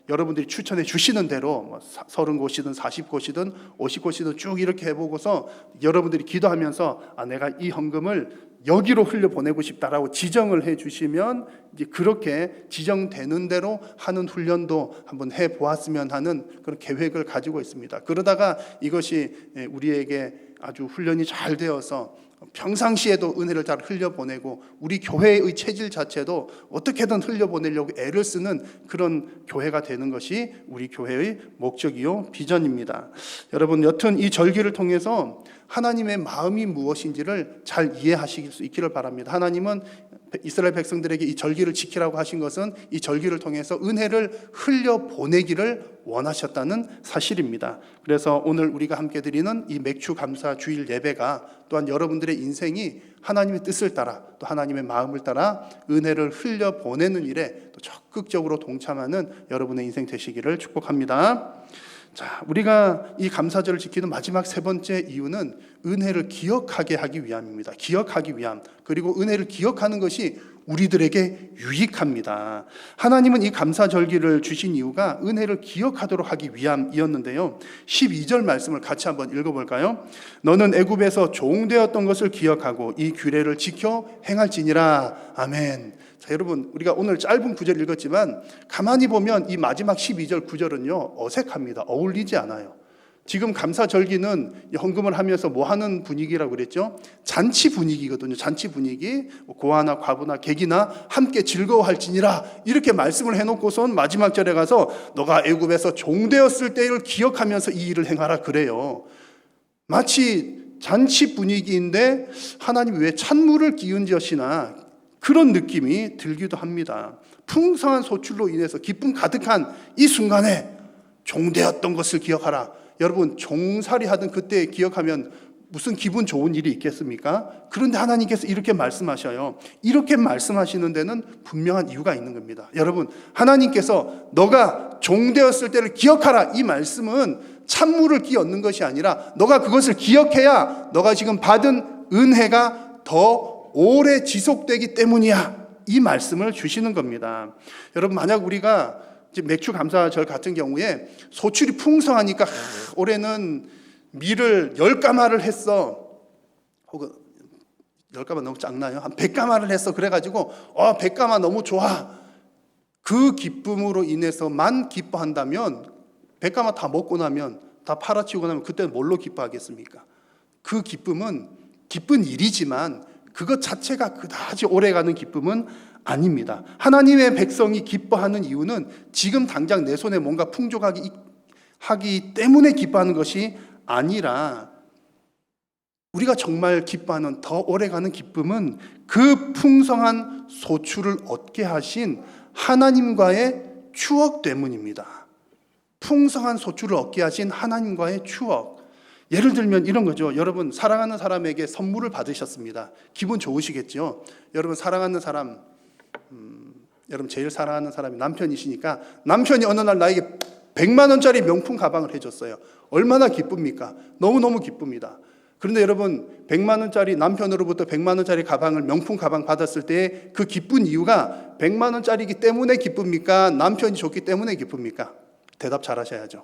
여러분들이 추천해 주시는 대로 30곳이든 40곳이든 50곳이든 쭉 이렇게 해보고서 여러분들이 기도하면서 내가 이 헌금을 여기로 흘려보내고 싶다라고 지정을 해 주시면 이제 그렇게 지정되는 대로 하는 훈련도 한번 해보았으면 하는 그런 계획을 가지고 있습니다. 그러다가 이것이 우리에게 아주 훈련이 잘 되어서 평상시에도 은혜를 잘 흘려보내고 우리 교회의 체질 자체도 어떻게든 흘려보내려고 애를 쓰는 그런 교회가 되는 것이 우리 교회의 목적이요 비전입니다. 여러분, 여튼 이 절기를 통해서 하나님의 마음이 무엇인지를 잘 이해하실 수 있기를 바랍니다. 하나님은 이스라엘 백성들에게 이 절기를 지키라고 하신 것은 이 절기를 통해서 은혜를 흘려보내기를 원하셨다는 사실입니다. 그래서 오늘 우리가 함께 드리는 이 맥주 감사 주일 예배가 또한 여러분들의 인생이 하나님의 뜻을 따라 또 하나님의 마음을 따라 은혜를 흘려보내는 일에 또 적극적으로 동참하는 여러분의 인생 되시기를 축복합니다. 자, 우리가 이 감사절을 지키는 마지막 3번째 이유는 은혜를 기억하게 하기 위함입니다. 기억하기 위함. 그리고 은혜를 기억하는 것이 우리들에게 유익합니다. 하나님은 이 감사절기를 주신 이유가 은혜를 기억하도록 하기 위함이었는데요. 12절 말씀을 같이 한번 읽어볼까요? 너는 애굽에서 종되었던 것을 기억하고 이 규례를 지켜 행할지니라. 아멘. 자, 여러분, 우리가 오늘 짧은 구절 읽었지만 가만히 보면 이 마지막 12절 9절은요 어색합니다. 어울리지 않아요. 지금 감사절기는 헌금을 하면서 뭐 하는 분위기라고 그랬죠? 잔치 분위기거든요. 잔치 분위기. 고아나 과부나 객이나 함께 즐거워할지니라 이렇게 말씀을 해놓고선 마지막 절에 가서 너가 애굽에서 종되었을 때를 기억하면서 이 일을 행하라 그래요. 마치 잔치 분위기인데 하나님이 왜 찬물을 기운지시나 그런 느낌이 들기도 합니다. 풍성한 소출로 인해서 기쁨 가득한 이 순간에 종되었던 것을 기억하라. 여러분, 종살이 하던 그때 기억하면 무슨 기분 좋은 일이 있겠습니까? 그런데 하나님께서 이렇게 말씀하셔요. 이렇게 말씀하시는 데는 분명한 이유가 있는 겁니다. 여러분, 하나님께서 너가 종되었을 때를 기억하라 이 말씀은 찬물을 끼얹는 것이 아니라 너가 그것을 기억해야 너가 지금 받은 은혜가 더 오래 지속되기 때문이야. 이 말씀을 주시는 겁니다. 여러분, 만약 우리가 이제 맥주 감사절 같은 경우에 소출이 풍성하니까 올해는 밀을 10가마를 했어. 혹은 10가마 너무 작나요? 한 100가마를 했어. 그래가지고 100가마 너무 좋아. 그 기쁨으로 인해서만 기뻐한다면 100가마 다 먹고 나면 다 팔아치우고 나면 그때는 뭘로 기뻐하겠습니까? 그 기쁨은 기쁜 일이지만 그것 자체가 그다지 오래가는 기쁨은 아닙니다. 하나님의 백성이 기뻐하는 이유는 지금 당장 내 손에 뭔가 풍족하기 때문에 기뻐하는 것이 아니라 우리가 정말 기뻐하는 더 오래가는 기쁨은 그 풍성한 소출을 얻게 하신 하나님과의 추억 때문입니다. 풍성한 소출을 얻게 하신 하나님과의 추억. 예를 들면 이런 거죠. 여러분, 사랑하는 사람에게 선물을 받으셨습니다. 기분 좋으시겠죠? 여러분, 사랑하는 사람, 여러분 제일 사랑하는 사람이 남편이시니까 남편이 어느 날 나에게 100만 원짜리 명품 가방을 해줬어요. 얼마나 기쁩니까? 너무너무 기쁩니다. 그런데 여러분, 100만 원짜리 남편으로부터 100만 원짜리 가방을 명품 가방 받았을 때 그 기쁜 이유가 100만 원짜리이기 때문에 기쁩니까? 남편이 줬기 때문에 기쁩니까? 대답 잘하셔야죠.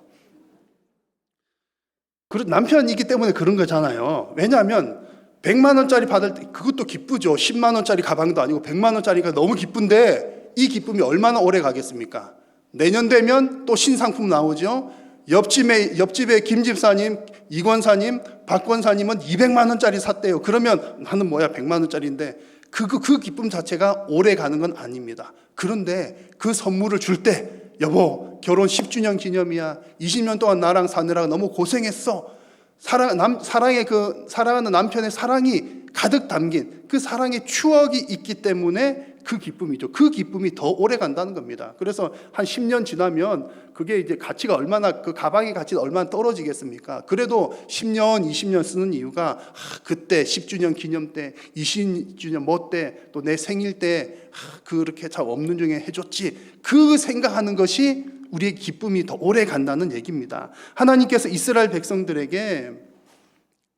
남편이기 때문에 그런 거잖아요. 왜냐하면 100만 원짜리 받을 때 그것도 기쁘죠. 10만 원짜리 가방도 아니고 100만 원짜리가 너무 기쁜데 이 기쁨이 얼마나 오래 가겠습니까? 내년 되면 또 신상품 나오죠. 옆집에 김 집사님, 이 권사님, 박 권사님은 200만 원짜리 샀대요. 그러면 나는 뭐야 100만 원짜리인데 그 기쁨 자체가 오래 가는 건 아닙니다. 그런데 그 선물을 줄 때 여보, 결혼 10주년 기념이야. 20년 동안 나랑 사느라 너무 고생했어. 사랑하는 남편의 사랑이 가득 담긴 그 사랑의 추억이 있기 때문에 그 기쁨이죠. 그 기쁨이 더 오래 간다는 겁니다. 그래서 한 10년 지나면 그게 이제 가치가 얼마나, 그 가방의 가치가 얼마나 떨어지겠습니까? 그래도 10년, 20년 쓰는 이유가 그때 10주년 기념 때, 20주년 뭐 때, 또 내 생일 때 그렇게 참 없는 중에 해줬지. 그 생각하는 것이 우리의 기쁨이 더 오래 간다는 얘기입니다. 하나님께서 이스라엘 백성들에게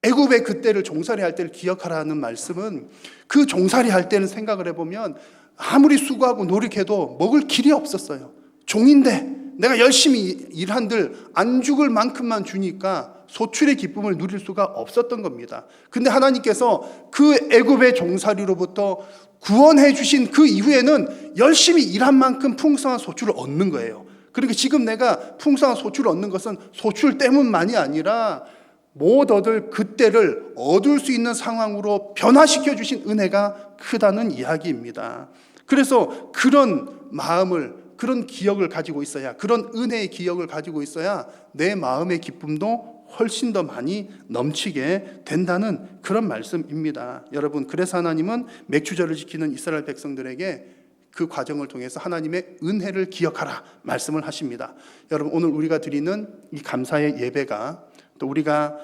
애굽의 그때를 종살이 할 때를 기억하라는 말씀은 그 종살이 할 때는 생각을 해보면 아무리 수고하고 노력해도 먹을 길이 없었어요. 종인데 내가 열심히 일한들 안 죽을 만큼만 주니까 소출의 기쁨을 누릴 수가 없었던 겁니다. 근데 하나님께서 그 애굽의 종살이로부터 구원해 주신 그 이후에는 열심히 일한 만큼 풍성한 소출을 얻는 거예요. 그러니까 지금 내가 풍성한 소출을 얻는 것은 소출 때문만이 아니라 못 얻을 그때를 얻을 수 있는 상황으로 변화시켜 주신 은혜가 크다는 이야기입니다. 그래서 그런 마음을, 그런 기억을 가지고 있어야, 그런 은혜의 기억을 가지고 있어야 내 마음의 기쁨도 훨씬 더 많이 넘치게 된다는 그런 말씀입니다. 여러분, 그래서 하나님은 맥주절을 지키는 이스라엘 백성들에게 그 과정을 통해서 하나님의 은혜를 기억하라 말씀을 하십니다. 여러분, 오늘 우리가 드리는 이 감사의 예배가, 또 우리가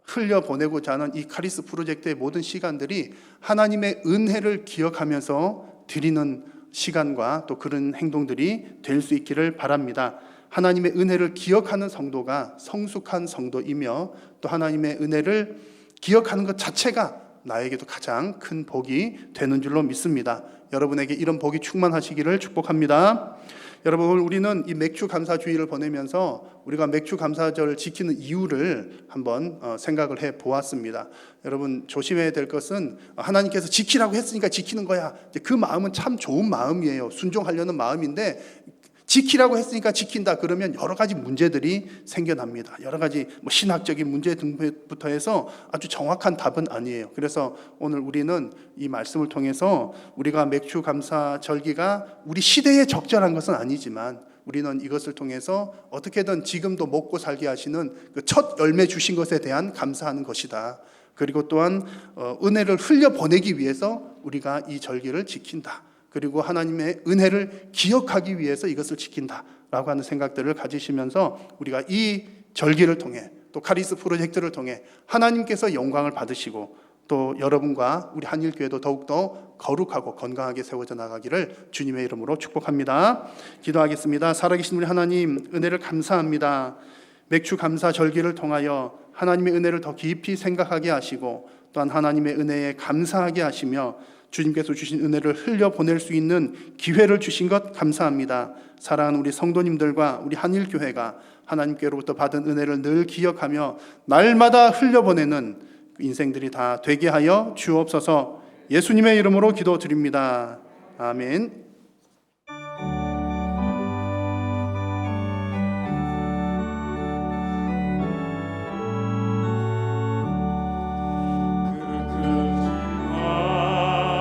흘려보내고자 하는 이 카리스 프로젝트의 모든 시간들이 하나님의 은혜를 기억하면서 드리는 시간과 또 그런 행동들이 될 수 있기를 바랍니다. 하나님의 은혜를 기억하는 성도가 성숙한 성도이며 또 하나님의 은혜를 기억하는 것 자체가 나에게도 가장 큰 복이 되는 줄로 믿습니다. 여러분에게 이런 복이 충만하시기를 축복합니다. 여러분, 오늘 우리는 이 맥주 감사 주일을 보내면서 우리가 맥주 감사절을 지키는 이유를 한번 생각을 해 보았습니다. 여러분, 조심해야 될 것은 하나님께서 지키라고 했으니까 지키는 거야. 그 마음은 참 좋은 마음이에요. 순종하려는 마음인데 지키라고 했으니까 지킨다 그러면 여러 가지 문제들이 생겨납니다. 여러 가지 신학적인 문제 등부터 해서 아주 정확한 답은 아니에요. 그래서 오늘 우리는 이 말씀을 통해서 우리가 맥주 감사 절기가 우리 시대에 적절한 것은 아니지만 우리는 이것을 통해서 어떻게든 지금도 먹고 살게 하시는 그 첫 열매 주신 것에 대한 감사하는 것이다. 그리고 또한 은혜를 흘려보내기 위해서 우리가 이 절기를 지킨다. 그리고 하나님의 은혜를 기억하기 위해서 이것을 지킨다라고 하는 생각들을 가지시면서 우리가 이 절기를 통해 또 카리스 프로젝트를 통해 하나님께서 영광을 받으시고 또 여러분과 우리 한일교회도 더욱더 거룩하고 건강하게 세워져 나가기를 주님의 이름으로 축복합니다. 기도하겠습니다. 살아계신 우리 하나님, 은혜를 감사합니다. 맥주 감사 절기를 통하여 하나님의 은혜를 더 깊이 생각하게 하시고 또한 하나님의 은혜에 감사하게 하시며 주님께서 주신 은혜를 흘려보낼 수 있는 기회를 주신 것 감사합니다. 사랑하는 우리 성도님들과 우리 한일교회가 하나님께로부터 받은 은혜를 늘 기억하며 날마다 흘려보내는 인생들이 다 되게 하여 주옵소서. 예수님의 이름으로 기도드립니다. 아멘.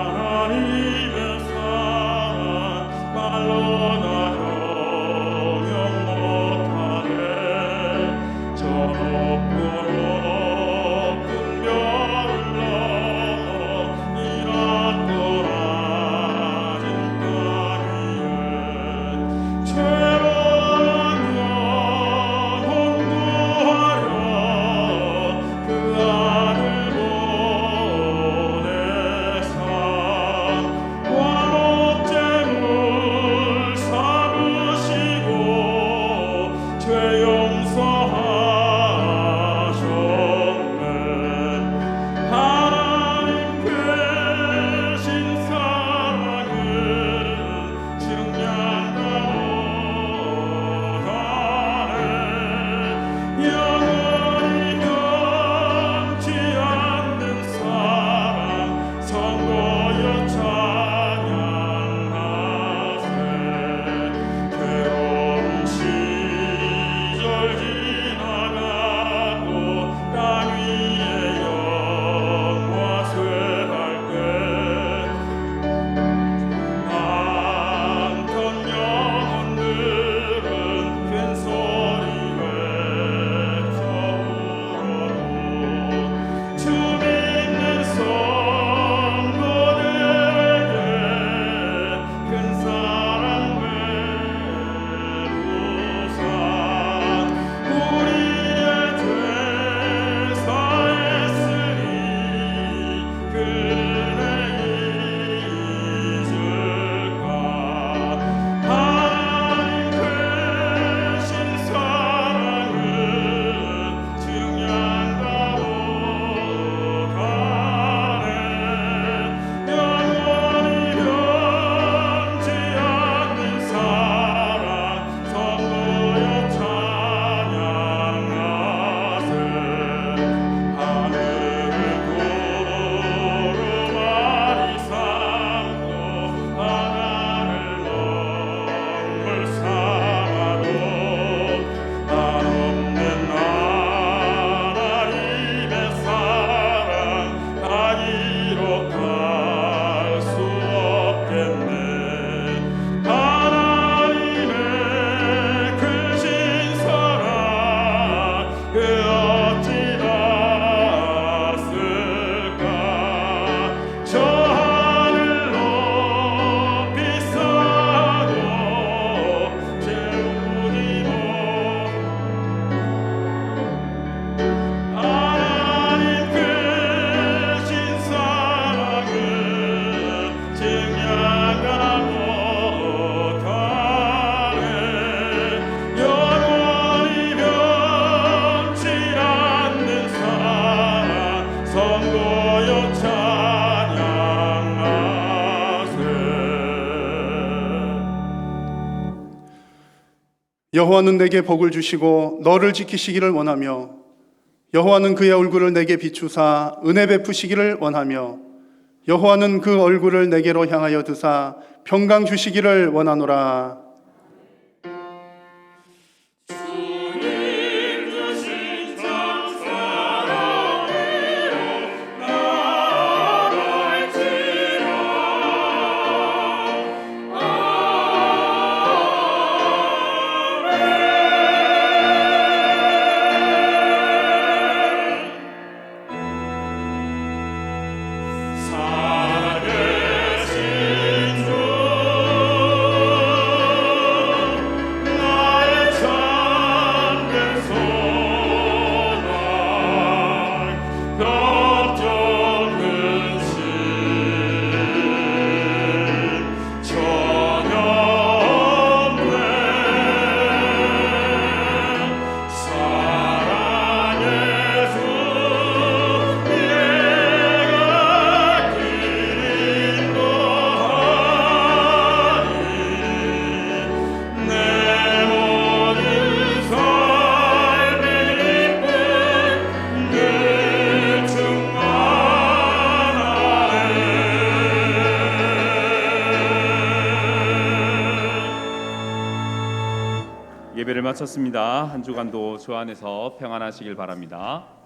하나님의 사랑 말로 다 형용 못하네. 저 높고 높은 별을 넘어 이렇고 낮은 땅 위에 죄로운 영혼 구하려 그 아들 보내사 완옥제물 삼으시고 죄 용서하셨네. 하나님 크신 사랑은 증량가 못하네. 영원히 변치 않는 사랑 선고여 찬양하세. 괴로운 시절 지나가고 땅 위에 영화 쇠할 때 많던 영혼들은 큰 소리 외쳐오르고 주 믿는 성도들에게 큰 사랑 베푸사 우리의 죄 사했으니 그네 잊을까. 하나님 크신 사랑은 증량가 못하네. 영원히 변치 않는 사랑 성도여 찬양하세. 하늘을 구름아리 삼고 바다를 먹물 삼아도 한없는 하나님의 사랑 아니로 갈 수 없겠네. 하나님의 크신 사랑 그 어찌 닿았을까. 저 하늘 높이 쌓아도 채우지 못. 하나님 크신 사랑은 증량가 못하네. 영원히 변치 않는 사랑 성도여 찬양하세. 여호와는 내게 복을 주시고 너를 지키시기를 원하며 여호와는 그의 얼굴을 내게 비추사 은혜 베푸시기를 원하며 여호와는 그 얼굴을 내게로 향하여 드사 평강 주시기를 원하노라. 주님 주신 참 사랑으로 나아갈지라. 살아계신 주 마쳤습니다. 한 주간도 주 안에서 평안하시길 바랍니다.